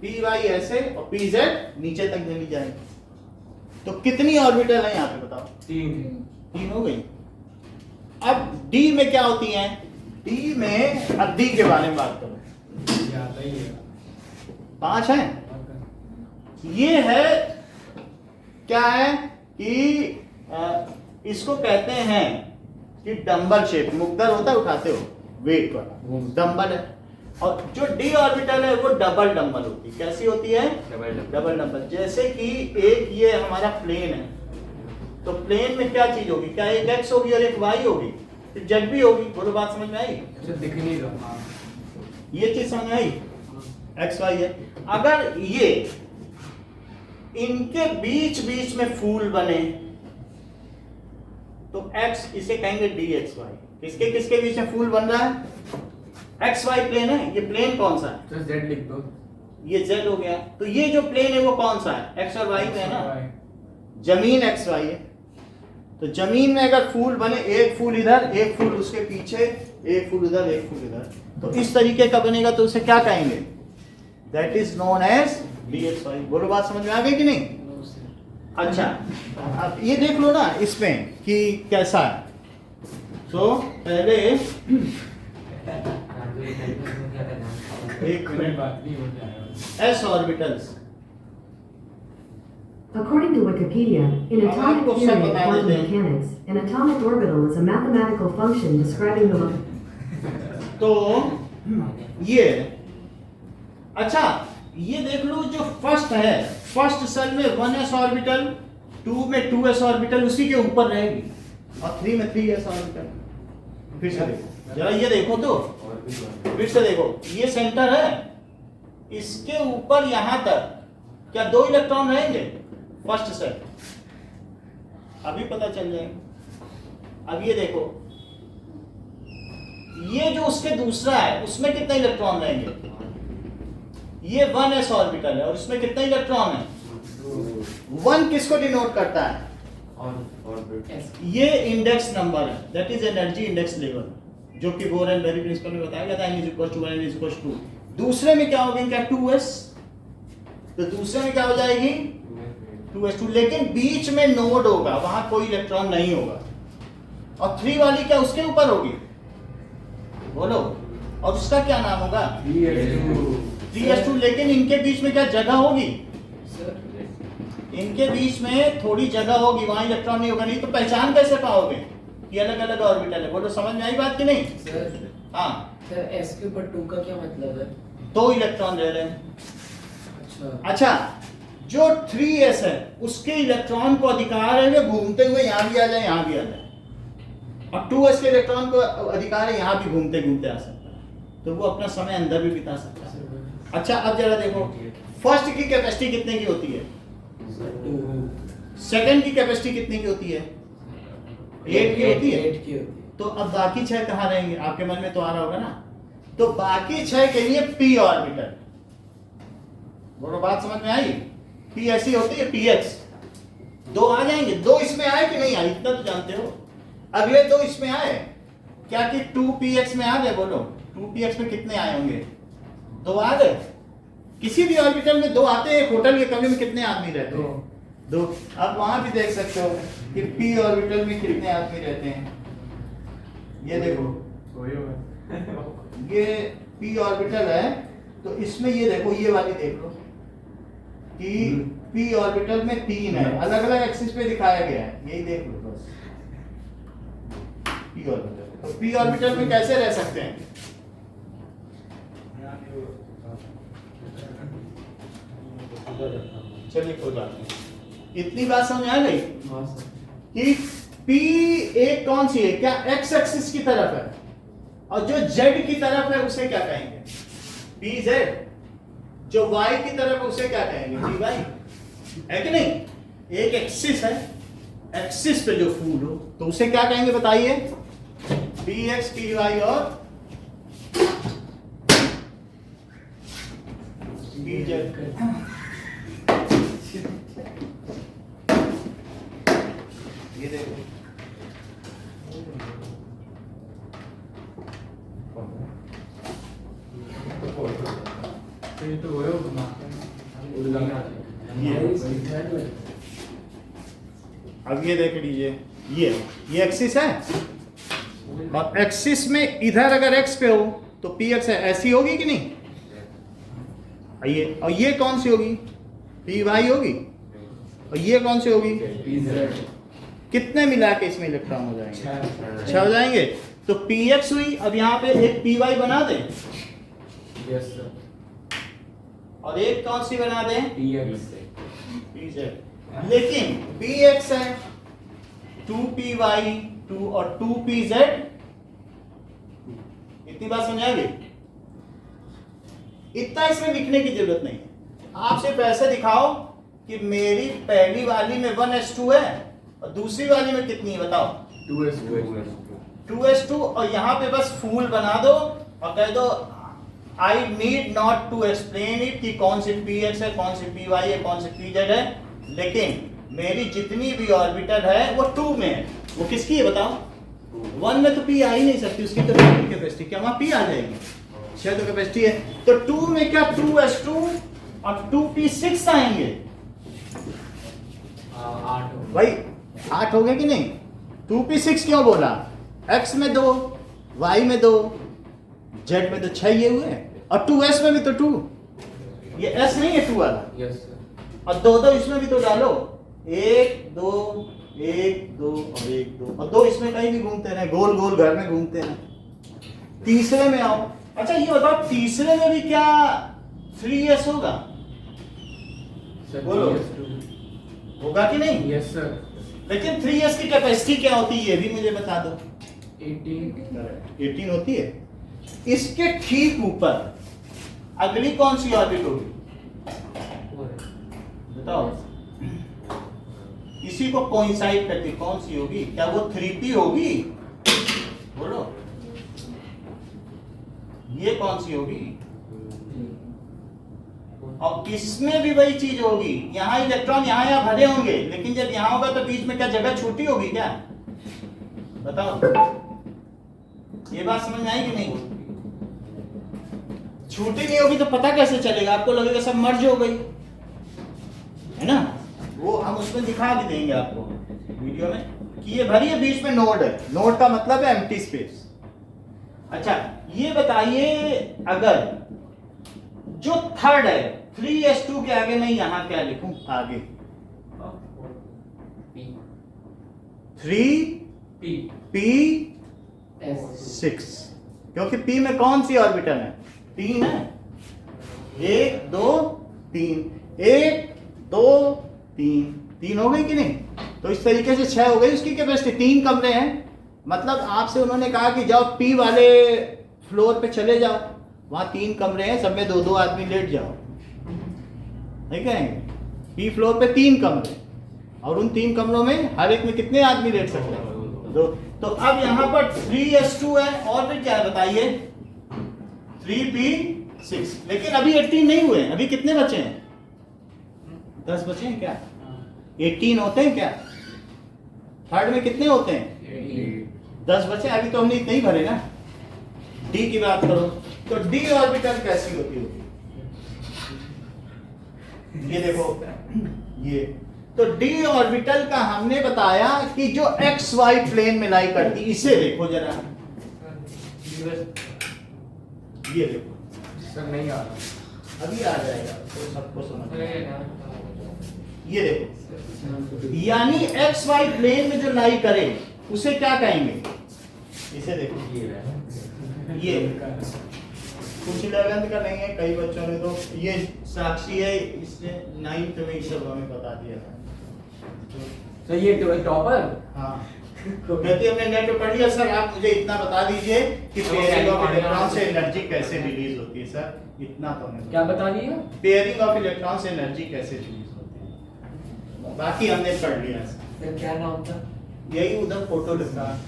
पी वाई ऐसे और पी जेड नीचे तक चली जाएगी। तो कितनी ऑर्बिटल है यहाँ पे बताओ, 3 हो गई। अब डी में क्या होती है, डी में, अब डी के बारे में बात करो,
ये आता ही है
5 है। ये है, क्या है कि इसको कहते हैं कि डंबल शेप, मुग्दर होता है उठाते हो वेट वाला, डंबल है। और जो डी ऑर्बिटल है वो डबल डंबल होती है। कैसी होती है, डबल डंबल। जैसे कि एक ये हमारा प्लेन है, तो प्लेन में क्या चीज होगी, क्या एक एक्स होगी और एक वाई होगी, तो जेड भी होगी। बोलो बात समझ में आई,
अच्छा दिख नहीं रहा,
ये चीज समझ में आई, एक्स वाई है। अगर ये इनके बीच बीच में फूल बने तो एक्स, इसे कहेंगे डी एक्स वाई। किसके किसके बीच में फूल बन रहा है, एक्स वाई प्लेन है। ये प्लेन कौन सा है,
तो जेड लिख दो,
ये जेड हो गया। तो ये जो प्लेन है वो कौन सा है, एक्स और वाई में है ना, जमीन एक्स वाई है। तो जमीन में अगर फूल बने, एक फूल इधर, एक फूल उसके पीछे, एक फूल इधर, एक फूल इधर, तो इस तरीके का बनेगा, तो उसे क्या कहेंगे, that is known as d x y. बोलो बात समझ में आ गई कि नहीं। अच्छा, अब ये देख लो ना इसमें कि कैसा है। तो पहले एक मिनट,
बात नहीं हो जाएगा।
S orbitals,
According to Wikipedia, in atomic
आपको सब
theory of
बता
quantum
देते हैं।
mechanics, an atomic orbital is a mathematical function describing the
तो ये, अच्छा ये देख लो, जो फर्स्ट है, फर्स्ट सेल में 1s ऑर्बिटल, 2 में 2s ऑर्बिटल उसी के ऊपर रहेगी, और 3 में 3s ऑर्बिटल। फिर से देखो जरा, ये देखो तो, फिर से देखो, ये सेंटर है, इसके ऊपर यहां तक क्या 2 इलेक्ट्रॉन रहेंगे, फर्स्ट सेल, अभी पता चल जाएगा। अब ये देखो, ये जो उसके दूसरा है उसमें कितने इलेक्ट्रॉन रहेंगे, ये 1s ऑर्बिटल है और इसमें कितने इलेक्ट्रॉन है, 1 किसको डिनोट करता है, ये इंडेक्स नंबर है, that is energy index level, जो कि बोर एंड बेरी प्रिंसिपल में बताया गया था, n = 1 n = 2। दूसरे में क्या होगा, क्या 2s, तो दूसरे में क्या हो जाएगी 2s2, लेकिन बीच में नोड होगा, वहां कोई इलेक्ट्रॉन नहीं होगा। और 3 वाली क्या उसके ऊपर होगी, बोलो, और उसका क्या नाम होगा, 3s2, लेकिन इनके बीच में क्या जगह होगी, इनके बीच में थोड़ी जगह होगी, वहां इलेक्ट्रॉन नहीं होगा। नहीं तो पहचान कैसे पाओगे कि अलग अलग ऑर्बिटल है, बोलो समझ में आई बात कि नहीं।
सर,
हाँ,
सर s के ऊपर 2 का क्या मतलब है,
2 इलेक्ट्रॉन रह रहे हैं।
अच्छा,
जो 3s है उसके इलेक्ट्रॉन को अधिकार है वे घूमते हुए यहाँ भी आ जाए, यहाँ भी आ जाए, और 2s के इलेक्ट्रॉन को अधिकार है यहाँ भी घूमते घूमते आ सकता है, तो वो अपना समय अंदर भी बिता सकता है। अच्छा, अब जरा देखो, फर्स्ट की कैपेसिटी कितने की होती है, सेकंड की कैपेसिटी कितने की होती है, 8 की होती है। तो अब बाकी 6 कहाँ रहेंगे, आपके मन में तो आ रहा होगा ना। तो बाकी 6 के लिए p ऑर्बिटल, बोलो बात समझ में आई, p ऐसी होती है, px, 2 आ जाएंगे। 2 इसमें आए कि नहीं आए, इतना तो जानते हो। अगले 2 इसमें आए क्या, कि 2px में आ गए, बोलो 2px में कितने आए होंगे, 2 आ गए। किसी भी ऑर्बिटल में 2 आते हैं। होटल के कमरे में कितने आदमी रहते हैं, 2। आप वहां भी देख सकते हो कि p ऑर्बिटल में कितने आदमी रहते हैं। ये देखो, ये p ऑर्बिटल है, तो इसमें ये देखो, ये वाली देख लो कि p ऑर्बिटल में 3 है, अलग अलग एक्सिस पे दिखाया गया है, यही देख लो बस, p ऑर्बिटल। तो p ऑर्बिटल में कैसे रह सकते हैं, चलिए कोई बात नहीं, इतनी बात समझ आ गई। कि P एक कौन सी है, क्या x एक्सिस की तरफ है, और जो z की तरफ है उसे क्या कहेंगे, PZ, जो y की तरफ है उसे क्या कहेंगे, PY, है कि नहीं। एक एक्सिस है, एक्सिस पे जो फूल हो तो उसे क्या कहेंगे बताइए, PX PY और PZ। ये देखो
तो ये तो वो है वो
अब ये देख लीजिए, ये एक्सिस है, और एक्सिस में इधर अगर x पे हो तो px है, ऐसी होगी कि नहीं, और ये कौन सी होगी, py होगी, और ये कौन सी होगी, कितने मिला के इसमें इलेक्ट्रॉन हो जाएंगे, 6 हो जाएंगे। तो px हुई, अब यहाँ पे एक py बना दे,
यस सर,
और एक कौन सी बना दे,
pz,
pz। लेकिन px है 2py 2 और 2pz, इतनी बात समझ आ गई। इतना इसमें लिखने की जरूरत नहीं है, आप सिर्फ ऐसे दिखाओ कि मेरी पहली वाली में 1s2 है और दूसरी वाली में कितनी है बताओ, 2s2, और यहाँ पे बस फूल बना दो और कह दो I need not to explain it कि कौन सी px है, कौन सी py है, कौन सी pz है, लेकिन मेरी जितनी भी ऑर्बिटल है वो 2 में है, वो किसकी है बताओ, 1 में तो p आ ही नहीं सकती, उसकी तो कैपेसिटी क्या वहां p आ जाएगी, 6 तो कैपेसिटी है, तो 2 में क्या 2s2 और 2p6 आएंगे,
8
भाई 8 हो गए कि नहीं। 2p6 क्यों बोला, x में 2, y में 2, z में तो 6 ये हुए, और 2s में भी तो 2, ये s नहीं है 2 वाला,
यस सर,
और 2 इसमें भी तो डालो, 1 2 1 2 और 1 2, और 2 इसमें कहीं भी घूमते रहे, गोल गोल घर में घूमते रहे। तीसरे में आओ, अच्छा ये बताओ तीसरे में भी क्या 3s होगा, बोलो होगा कि नहीं,
यस सर,
लेकिन 3s की कैपेसिटी क्या होती है ये भी मुझे बता दो,
18
होती है। इसके ठीक ऊपर अगली कौन सी ऑर्बिट होगी बताओ, इसी को कोइंसाइड करती कौन सी होगी, क्या वो 3p होगी, बोलो ये कौन सी होगी, और इसमें भी वही चीज होगी, यहाँ इलेक्ट्रॉन यहाँ भरे होंगे, लेकिन जब यहाँ होगा तो बीच में क्या जगह छोटी होगी क्या, बताओ ये बात समझ में आई कि नहीं, छोटी नहीं होगी तो पता कैसे चलेगा, आपको लगेगा सब मर्ज हो गई है ना, वो हम उसमें दिखा भी देंगे आपको वीडियो में कि ये भरी है, बीच में नोड है, नोड का मतलब है एम्प्टी स्पेस। अच्छा ये बताइए अगर जो थर्ड है 3s2 के आगे मैं यहाँ क्या लिखूं, आगे 3p6, क्योंकि p में कौन सी ऑर्बिटल है, 3 है, 1 2 3 1 2 3 3 हो गई कि नहीं, तो इस तरीके से 6 हो गई उसकी कैपेसिटी, 3 कमरे हैं, मतलब आपसे उन्होंने कहा कि जाओ p वाले फ्लोर पे चले जाओ, वहां 3 कमरे हैं, सब में 2-2 आदमी लेट जाओ, नहीं कहेंगे, p फ्लोर पे 3 कमरे, और उन 3 कमरों में हर एक में कितने आदमी लेट सकते हैं, 2। तो अब यहाँ पर 3s2 है, और फिर क्या है बताइए 3p6, लेकिन अभी 18 नहीं हुए, अभी कितने बचे हैं, 10 बचे हैं क्या, 18 होते हैं क्या, थर्ड में कितने होते हैं 10 बचे, अभी तो हमने इतने ही भरे ना। डी की बात करो तो डी ऑर्बिटल कैसी होती होगी, ये देखो ये, तो डी ऑर्बिटल का हमने बताया कि जो एक्स वाई प्लेन में लाई करती, इसे देखो जरा, ये देखो
सर नहीं आ रहा,
अभी आ जाएगा तो सबको समझ ये देखो, यानी एक्स वाई प्लेन में जो लाई करे उसे क्या कहेंगे, इसे देखो, ये कुछ 11th का नहीं है, कई बच्चों ने तो ये साक्षी है, इसने 9th में ही सब हमें बता दिया था,
तो ये टॉपर
हाँ क्योंकि हमने नेट पे पढ़ लिया सर। आप मुझे इतना बता दीजिए कि पेयरिंग ऑफ इलेक्ट्रॉन से एनर्जी कैसे रिलीज होती है सर, इतना तो हमें
क्या बता दिया?
पेयरिंग ऑफ इलेक्ट्रॉन से एनर्जी कैसे रिलीज होती है, बाकी हमने पढ़ लिया सर।
फिर क्या नाम था?
यही उधर फोटो लिखा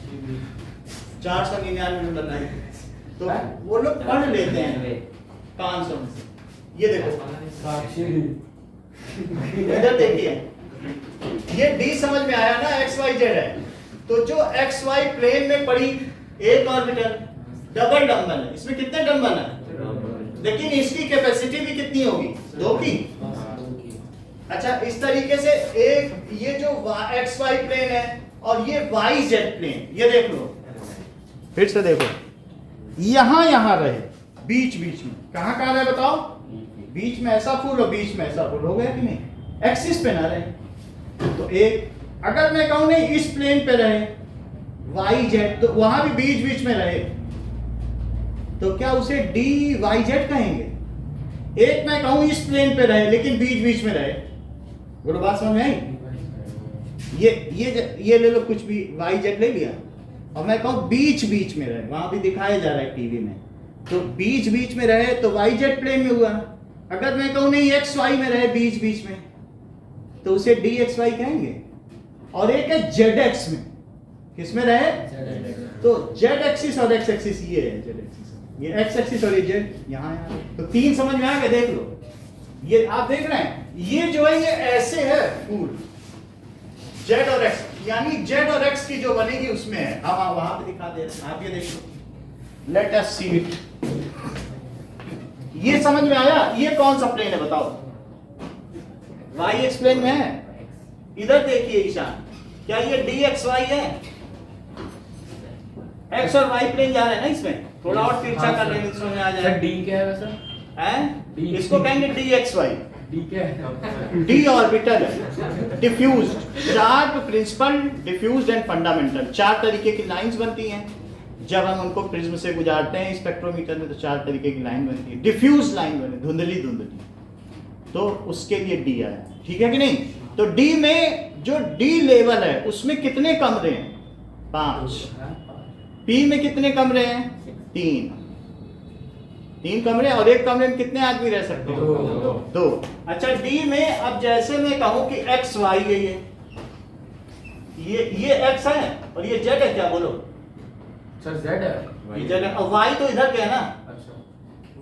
499 में बनाई, तो वो लोग पढ़ लेते हैं 500 में से। ये देखो इधर देखिए, ये डी समझ में आया ना, एक्स वाई जेड है, तो जो एक्स वाई प्लेन में पड़ी एक ऑर्बिटल डबल डंबल है, इसमें कितने डंबल है, लेकिन इसकी कैपेसिटी भी कितनी होगी, 2 की। अच्छा इस तरीके से एक ये जो एक्स वाई प्लेन है और ये वाई जेड प्लेन, ये देख लो, फिर से देखो, यहां यहां रहे, बीच बीच में, कहां कहां रहे बताओ, बीच में ऐसा फूल और बीच में ऐसा फूल, हो गया कि नहीं, एक्सिस पे ना रहे। तो एक अगर मैं कहूं नहीं इस प्लेन पे रहे वाई जेड, तो वहां भी बीच बीच में रहे, तो क्या उसे डी वाई जेड कहेंगे। एक मैं कहूं इस प्लेन पे रहे लेकिन बीच बीच में रहे, बोलो बात समझ में आई। ये ले लो कुछ भी, वाई जेड ले लिया, और मैं कहूं बीच बीच में रहे, वहां भी दिखाया जा रहा है टीवी में, तो बीच बीच में रहे तो वाई जेड प्लेन में हुआ। अगर मैं कहूं नहीं एक्स वाई में रहे बीच बीच में, तो उसे डी एक्स वाई कहेंगे। और एक है जेड एक्स में, किसमें रहे, तो जेड एक्सिस और एक्स एक्सिस, ये है जेड एक्सिस, ये एक्स एक्सिस और ये जेड यहाँ है, तो 3 समझ में आ गए। देख लो, ये आप देख रहे हैं, ये जो है ये ऐसे है फूल, जेड और एक्स, यानी जेड और एक्स की जो बनेगी उसमें है, हम वहां पे दिखा दे रहे हैं, आप ये देख लो, लेट अस सी इट। ये समझ में आया, ये कौन सा प्लेन है बताओ, वाई एक्स प्लेन में है। इधर देखिए ईशान, क्या ये डी एक्स वाई है, एक्स और वाई प्लेन जा रहे हैं ना, इसमें थोड़ा और तिरछा कर लेंगे तो समझ में आ जाएगा।
डी क्या है वैसे,
हैं, इसको कहेंगे डी एक्स वाई।
डी क्या है?
डी ऑर्बिटल है, diffused, sharp, principal, diffused and fundamental, 4 तरीके की लाइंस बनती हैं जब हम उनको प्रिज्म से गुजारते हैं स्पेक्ट्रोमीटर में, तो 4 तरीके की लाइन बनती है, डिफ्यूज लाइन बने, धुंधली धुंधली, तो उसके लिए डी आया, ठीक है कि नहीं। तो डी में जो डी लेवल है उसमें कितने कमरे हैं, 5। पी में कितने कमरे हैं, 3 कमरे, और एक कमरे में कितने आदमी रह सकते हैं, 2। अच्छा डी में अब जैसे मैं कहूं कि एक्स वाई है, ये एक्स है और ये जेड है, क्या बोलो
सर जेड है,
ये जेड है, और वाई तो इधर क्या है ना,
अच्छा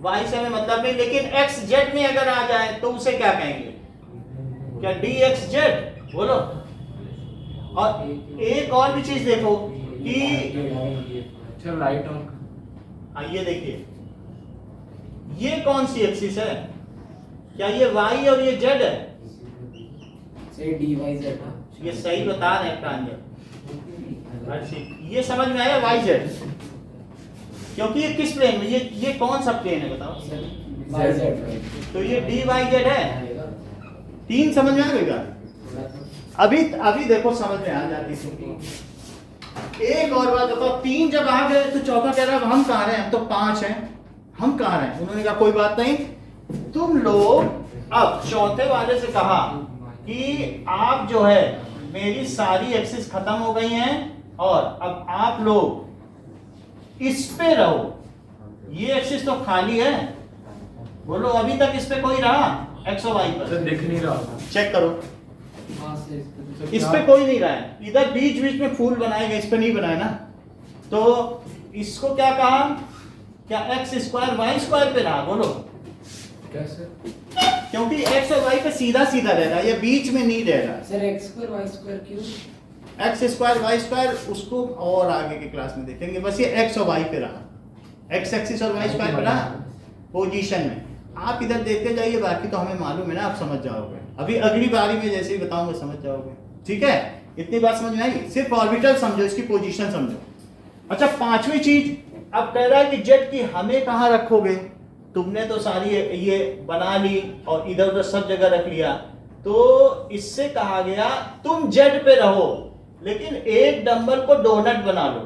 वाई से हमें मतलब नहीं, लेकिन एक्स जेड में अगर आ जाए तो उसे क्या कहेंगे, क्या डी एक्स जेड, बोलो। और एक और भी चीज देखो कि
चलो राइट ऑन,
ये देखिए, ये कौन सी एक्सिस है, क्या ये वाई और ये जेड है,
से डी वाई जेड,
ये सही बता रहे हैं प्रांजल, ये समझ में आया वाई जेड, क्योंकि ये किस प्लेन में, ये कौन सा प्लेन है बताओ,
वाई जेड,
तो ये डी वाई जेड है। 3 समझ में आ गएगा, अभी देखो समझ में आ जाती है। एक और बात बताओ, 3 जब आ गए तो चौथा कह रहा है हम कहाँ रहे हैं, हम तो 5 हैं, हम कहाँ रहे हैं, उन्होंने कहा कोई बात नहीं, तुम लोग अब चौथे वाले से कहा कि आप जो है मेरी सारी एक्सिस खत्म हो गई हैं और अब आप लोग इस पे रहो, ये एक्सिस तो खाली है, बोलो अभी तक इस पे कोई रहा, एक्स और वाई पर
दिख नहीं रहा,
चेक करो, इस पे कोई नहीं रहा है, इधर बीच बीच में फूल बनाए गए, इस पे नहीं बनाया ना, तो इसको क्या कहा, क्या एक्स स्क्वायर वाई स्क्वायर पे रहा, बोलो
कैसे,
क्योंकि एक्स और वाई पे सीधा सीधा रह रहा है, ये बीच में नहीं रह रहा।
Sir x square y square क्यों,
एक्स स्क्वायर वाई स्क्वायर उसको और आगे के क्लास में देखेंगे, बस ये एक्स और वाई पे रहा, एक्स एक्सिस और वाई स्क्वायर पे रहा पोजीशन में। आप इधर देखते जाइए, बाकी तो हमें मालूम है ना, आप समझ जाओगे, अभी अगली बारी में जैसे ही बताऊंगा समझ जाओगे, ठीक है। इतनी बात समझ में आई, सिर्फ ऑर्बिटल समझो, इसकी पोजीशन समझो। अच्छा 5वीं चीज, अब कह रहा है कि जेड की हमें कहाँ रखोगे, तुमने तो सारी ये बना ली और इधर उधर सब जगह रख लिया, तो इससे कहा गया तुम जेड पे रहो, लेकिन एक डंबल को डोनट बना लो।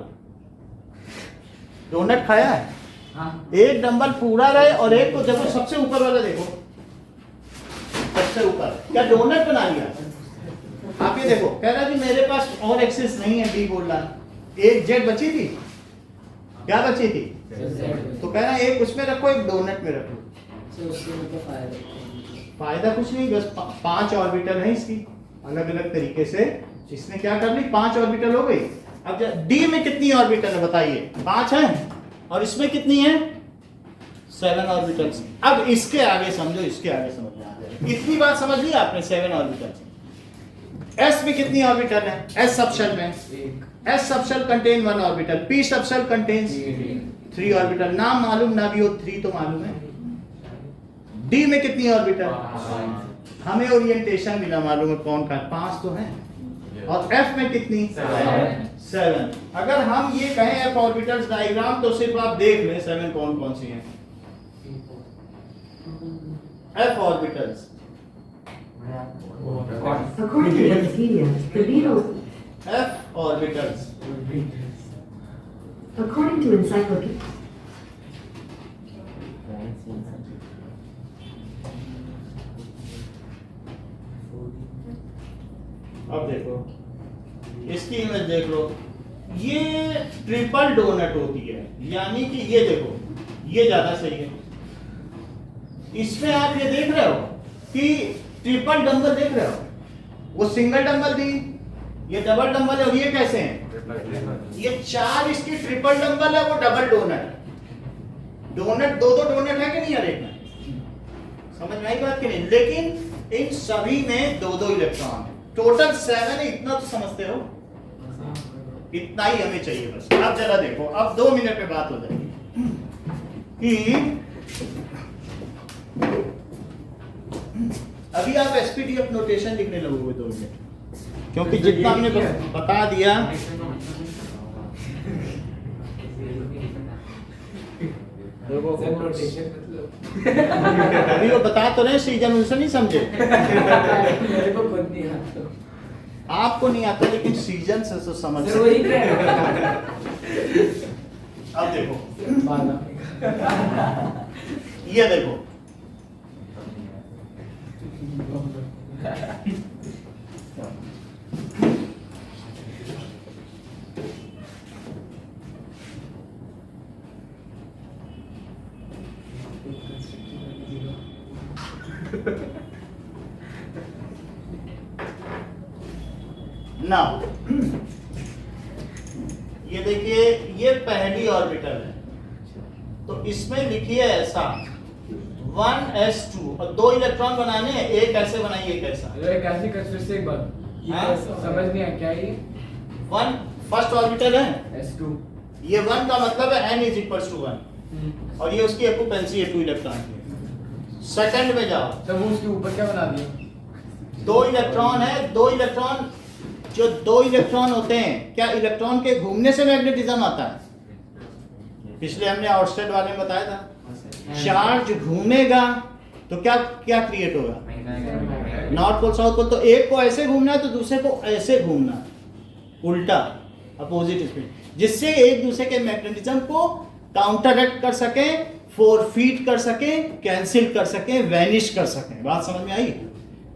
डोनट खाया है,
हाँ
एक डंबल पूरा रहे और एक को देखो सबसे ऊपर वाला, देखो सबसे ऊपर, क्या डोनट बना लिया। आप ये ये देखो कह रहा जी मेरे पास और एक्सेस नहीं है, बी बोल रहा एक जेड बची थी, क्या बची थी? तो कह रहा है एक उसमें रखो एक डोनट में रखो।
So, उससे मतलब फायदा
फायदा कुछ नहीं, बस 5 ऑर्बिटल है इसकी अलग अलग तरीके से। इसने क्या कर ली 5 ऑर्बिटल हो गई। अब डी में कितनी ऑर्बिटल है बताइए? 5 है और इसमें कितनी है? 7 ऑर्बिटल्स। अब इसके आगे समझो, इसके आगे समझ में आ जाएगा। इतनी बात समझ ली आपने 7 ऑर्बिटल। एस में कितनी ऑर्बिटल है? एस सबशेल में S subshell contain 1 orbital, P subshell contains 3 orbital. नाम मालूम ना भी हो 3 तो मालूम है। डी में कितनी ऑर्बिटल? हमें ओरिएंटेशन भी ना मालूम है कौन का, 5 तो है। और एफ में कितनी? 7। अगर हम ये कहें एफ ऑर्बिटल्स डायग्राम तो सिर्फ आप देख लें 7 कौन कौन सी हैं। F orbitals
According to Wikipedia, the Beatles.
F orbitals
According to Encyclopedia.
अब देखो इसकी इमेज देख लो, ये ट्रिपल डोनट होती है, यानी कि ये देखो ये ज्यादा सही है। इसमें आप ये देख रहे हो कि ट्रिपल डंबल देख रहे हो, वो सिंगल डंबल थी, ये डबल डंबल है। और ये कैसे हैं? ये 4 इसकी ट्रिपल डंबल है, वो डबल डोनट। डोनट 2-2 डोनट है कि नहीं? हर एक में समझ में आई बात कि नहीं? लेकिन इन सभी में 2-2 इलेक्ट्रॉन है। टोटल 7 है, इतना तो समझते हो, इतना ही हमें चाहिए बस। अब जरा देखो, अब 2 मिनट में बात हो जाएगी कि अभी आप एसपीडीएफ नोटेशन लिखने लगोगे 2 मिनट, क्योंकि जितना हमने बता दिया अभी वो बता तो रहे, सीजन उनसे नहीं समझे।
मेरे को खुद नहीं आता।
आपको नहीं आता लेकिन सीजन से तो समझ
सर वही क्या
अब देखो ये देखो ना, ये देखिए ये पहली ऑर्बिटल है, तो इसमें लिखिए ऐसा 1s2 और 2 इलेक्ट्रॉन बनाने हैं, एक ऐसे बनाइए एक ऐसा।
कैसे कर फिर से एक बार,
हाँ?
समझ नहीं आया क्या ये?
1 फर्स्ट ऑर्बिटल है,
S2
ये 1 का मतलब है n = 1 और ये उसकी ऑक्यूपेंसी है 2 इलेक्ट्रॉन की। सेकंड में जाओ,
तब वो उसके ऊपर क्या बना दिया?
2 इलेक्ट्रॉन है, 2 इलेक्ट्रॉन, जो 2 इलेक्ट्रॉन होते हैं, क्या इलेक्ट्रॉन के घूमने से मैग्नेटिज्म आता है? पिछले हमने आउटसाइड वाले में बताया था, चार्ज घूमेगा तो क्या क्या क्रिएट होगा? North pole south pole. तो एक को ऐसे घूमना है तो दूसरे को ऐसे घूमना है, उल्टा अपोजिट स्पीड, जिससे एक दूसरे के मैग्नेटिज्म को काउंटरएक्ट कर सके, फोरफीट कर सके, कैंसिल कर सके, वैनिश कर सके। बात समझ में आई?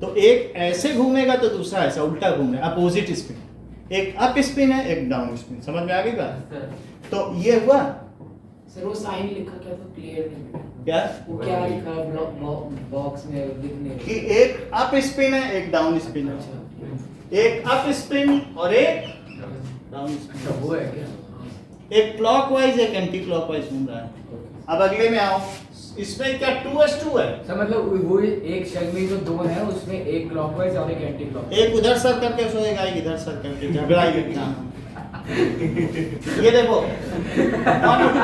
तो एक ऐसे घूमेगा तो दूसरा ऐसा उल्टा घूम रहा है, अपोजिट स्पिन। एक अप स्पिन है, एक डाउन स्पिन। समझ में आ गई बात? तो ये हुआ।
सर वो साइन लिखा क्या था? क्लियर नहीं
क्या
वो क्या लिखा बॉक्स में लिखने
कि एक अप स्पिन है, एक डाउन स्पिन है, एक अप स्पिन और एक डाउन स्पिन।
वो है क्या?
एक क्लॉकवाइज एक एंटी क्लॉकवाइज घूम रहा है। अब अगले में आओ, इसमें क्या 2s2 है?
सर मतलब वो एक शेल में जो 2 है उसमें एक क्लॉकवाइज और एक एंटी क्लॉकवाइज।
एक उधर सर करके सोएगा, एक इधर सर करके, झगड़ा ही इतना। ये देखो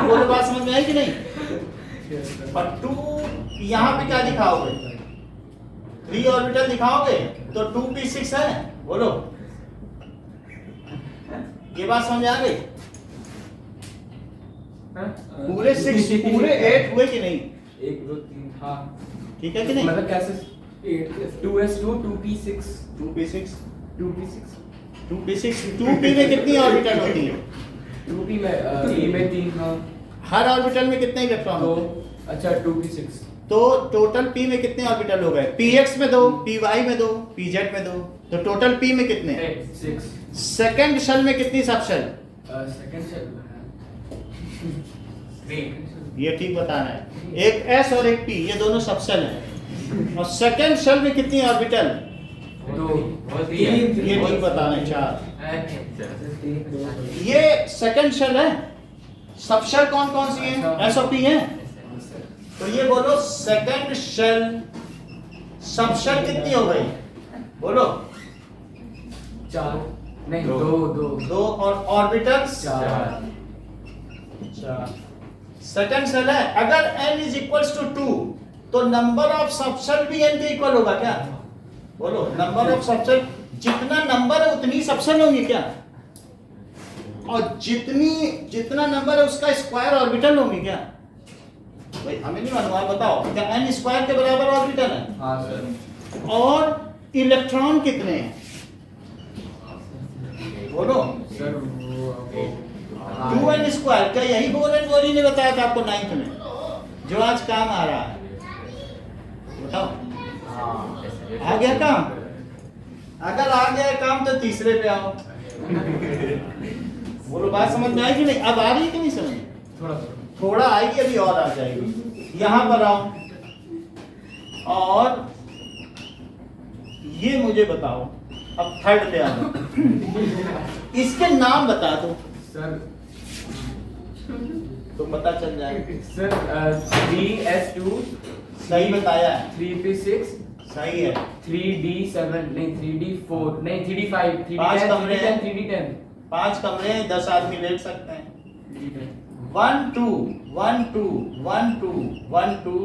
बोलो, बात समझ में आई कि नहीं? और 2 यहाँ पे क्या दिखाओगे? 3 ऑर्बिटल दिखाओगे तो 2p6 है। बोलो, ये बात समझ आ गई? पूरे 6 पूरे 8 हुए कि नहीं?
1 2 3 हाँ
ठीक है कि नहीं?
मतलब कैसे 2s2 2p6
2p6
2p6
2p6 2p में कितनी ऑर्बिटल होती है?
2p में e में 3 हाँ।
हर ऑर्बिटल में कितने इलेक्ट्रॉन
तो
होते हैं?
अच्छा 2p6
तो टोटल p में कितने ऑर्बिटल हो गए? px में 2, py में 2, pz में 2, तो टोटल पी में कितने?
6
सेकंड शेल में कितनी सब शेल?
सेकंड शेल
ये ठीक बताना है। एक एस और एक पी, ये दोनों सब शेल हैं। और सेकंड शेल में कितनी ऑर्बिटल?
2
ये ठीक बताना है, 4। ये सेकंड शेल है। सब शेल कौन कौन सी है? एस और पी है। तो ये बोलो सेकंड शेल सब शेल कितनी हो गई? बोलो।
4 नहीं 2
दो और ऑर्बिटल्स
4
सेकंड शेल है। अगर n इज इक्वल्स टू 2 तो नंबर ऑफ सबशेल भी n के इक्वल होगा क्या? बोलो। नंबर ऑफ सबशेल, जितना नंबर है उतनी सबशेल होंगी क्या? और जितना नंबर है उसका स्क्वायर ऑर्बिटल होंगी क्या? भाई हमें नहीं मालूम, आप बताओ। क्या n स्क्वायर के बराबर ऑर्बिटल है?
हाँ सर।
और इलेक्ट्रॉन कितने हैं? बोलो।
सर वो
2n स्क्वायर। क्या यही बोरेन बोरी ने बताया था आपको 9th में, जो आज काम आ रहा है? बताओ। आ गया काम? अगर आ गया काम तो तीसरे पे आओ। बोलो, बात समझ में आई कि नहीं? अब आ रही है कि नहीं समझ? थोड़ा आएगी, अभी और आ जाएगी। यहां पर आओ और ये मुझे बताओ। अब थर्ड पे आ जाओ। इसके नाम बता दो
सर।
तो पता चल जाएगा।
सर 3s2
सही बताया है,
3p6
सही है।
3d7 नहीं 3d4 नहीं 3d5
पांच
3d10
कमरे हैं।
3d10
5 कमरे हैं, 10 आदमी लेट सकते हैं। 1 2 1 2 1 2 1 2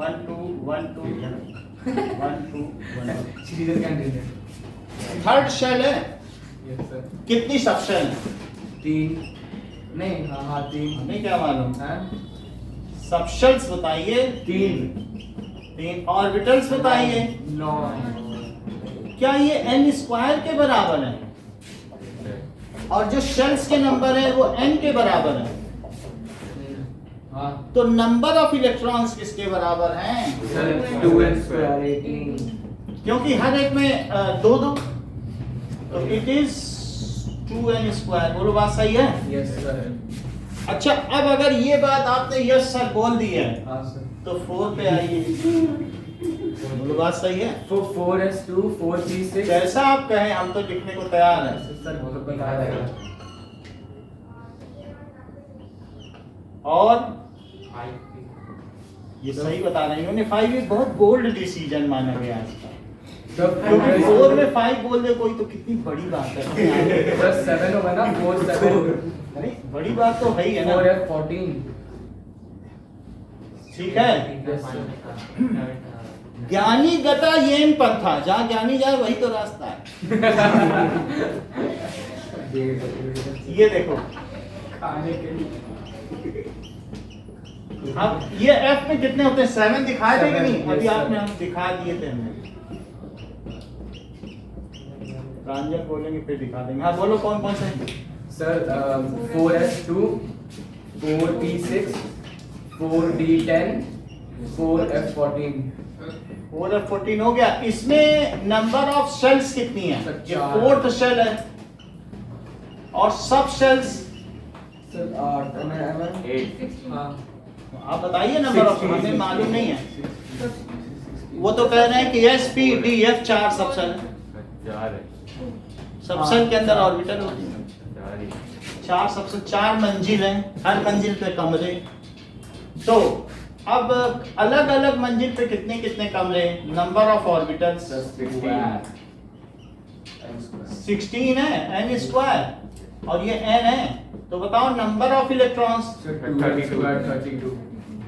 1 2 1 2 1 2 1 2।
श्रीधर कैंडिडेट।
थर्ड शेल है।
Yes sir.
कितनी सब शेल है?
3 नहीं हाँ 3
हमें क्या मालूम?
हाँ
सब शेल्स बताइए। 3 ऑर्बिटल्स बताइए।
9
क्या ये n स्क्वायर के बराबर है? और जो शेल्स के नंबर है वो n के बराबर है।
हाँ
तो नंबर ऑफ इलेक्ट्रॉन्स किसके बराबर हैं?
सर 2n2 18
क्योंकि हर एक में 2 तो इट इज 2n स्क्वायर। बोलो, बात सही है?
Yes sir.
अच्छा, अब अगर ये बात आपने यस सर बोल दी है
हाँ सर।
तो 4 पे आइए। बोलो, बात सही है?
4s2 4p6
जैसा आप कहें, हम तो लिखने को तैयार हैं।
सर वो तो बताया जाएगा।
और ये सही बता रहे हैं इन्होंने। 5 एक बहुत बोल्ड डिसीजन माना गया इसका, क्योंकि 4 में 5 बोल दे कोई तो कितनी बड़ी बात है।
सर 7 होगा ना 4 7
अरे बड़ी बात तो है ही है ना।
4f14
ठीक है।
Yes sir.
ज्ञानी गता येन पंथा, जहाँ ज्ञानी जाए वही तो रास्ता है। ये देखो,
खाने के लिए
अब ये F में कितने होते हैं? 7 दिखाए थे कि नहीं?
Yes,
अभी
sir.
आपने हम दिखा दिए थे हमने। प्रांजल बोलेंगे फिर दिखा देंगे। हाँ बोलो, कौन कौन से?
Sir 4s2 4p6 4d10 4f14
4 और 14 हो गया। इसमें नंबर ऑफ शेल्स कितनी है? ये 4th शेल है। और सब शेल्स
सर 8 हाँ
आप बताइए नंबर ऑफ। हमें मालूम नहीं है। वो तो कह रहे हैं कि एस पी डी एफ 4 सब शेल है। सब शेल के अंदर ऑर्बिटल होती है। 4 सबसे 4 मंजिल हैं, हर मंजिल पे कमरे। तो अब अलग अलग मंजिल पे कितने कितने कमरे? नंबर ऑफ ऑर्बिटल्स 16 है, n स्क्वायर, और ये n है। तो बताओ number of electrons.
32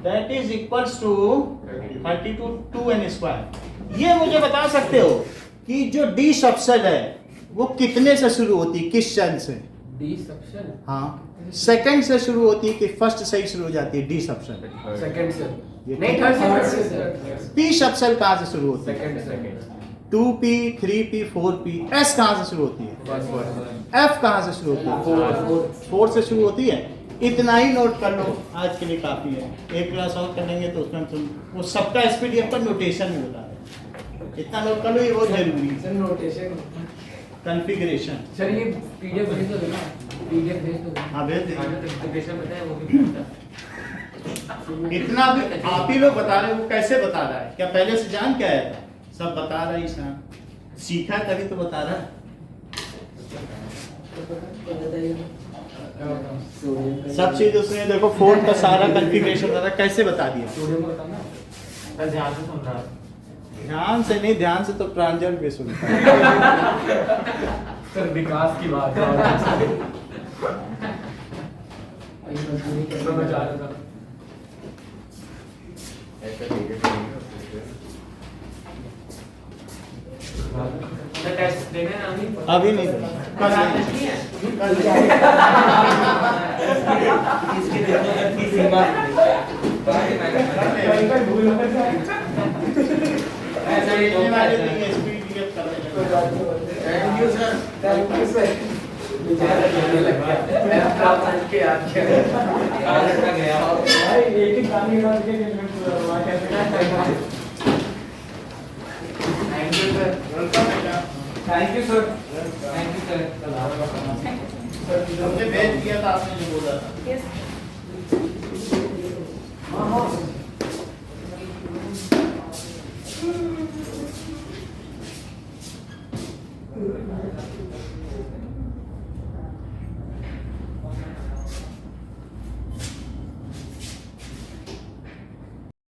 that is equals to 32 2n square. ये मुझे बता सकते हो कि जो डी सबशेल है वो कितने से शुरू होती है? किस शेल से?
डी सबशेल
हाँ, सेकंड से शुरू होती है कि फर्स्ट से ही शुरू हो जाती है डी सबशेल?
सेकंड से
ये
नहीं थर्ड से सर।
पी सबशेल कहाँ से शुरू होती है?
Second
2p 3p 4p। s कहाँ से शुरू होती है?
फर्स्ट
f कहाँ से शुरू होती है? 4 से शुरू होती है। इतना ही नोट कर लो, आज के लिए काफी है। एक क्लास और कर लेंगे तो उसमें तुम वो सबका एसपीडीएफ पर नोटेशन भी बता दें। इतना नोट कर लो, ये बहुत जरूरी है।
Sir notation
configuration.
सर ये पीडीएफ भेज दो ना, पीडीएफ भेज दो।
हाँ भेज
जो
देंगे।
कॉन्फ़िगरेशन बताया वो भी पढ़ता।
इतना भी आप ही लोग बता रहे हो, वो कैसे बता रहा है? क्या पहले से जान क्या है? सब बता रहा है ईशान, सीखा तभी तो बता रहा है। सब चीज उसने देखो फोन का सारा कॉन्फ़िगरेशन बता, कैसे बता दिया।
सर ध्यान से सुन रहा।
ध्यान से नहीं, ध्यान से तो प्रांजल भी सुनता है।
सर विकास की बात समझ आ रहा था।
सर टेस्ट देना है अभी?
अभी नहीं देना। कल
नहीं है।
इसके लिए की सीमा
ऐसा ये वाले नहीं है, PDF करने लगा।
Thank you sir.
Thank you sir. बेचारा कहने लग गया मैं प्राप्त आज के याद किया
आज का गया
भाई एक ही गाने गा के वहां कैसे
थैंक यू सर।
वेलकम बेटा।
Thank you sir. Thank you sir.
हमने भेज दिया था आपने जो बोला था।
हाँ हाँ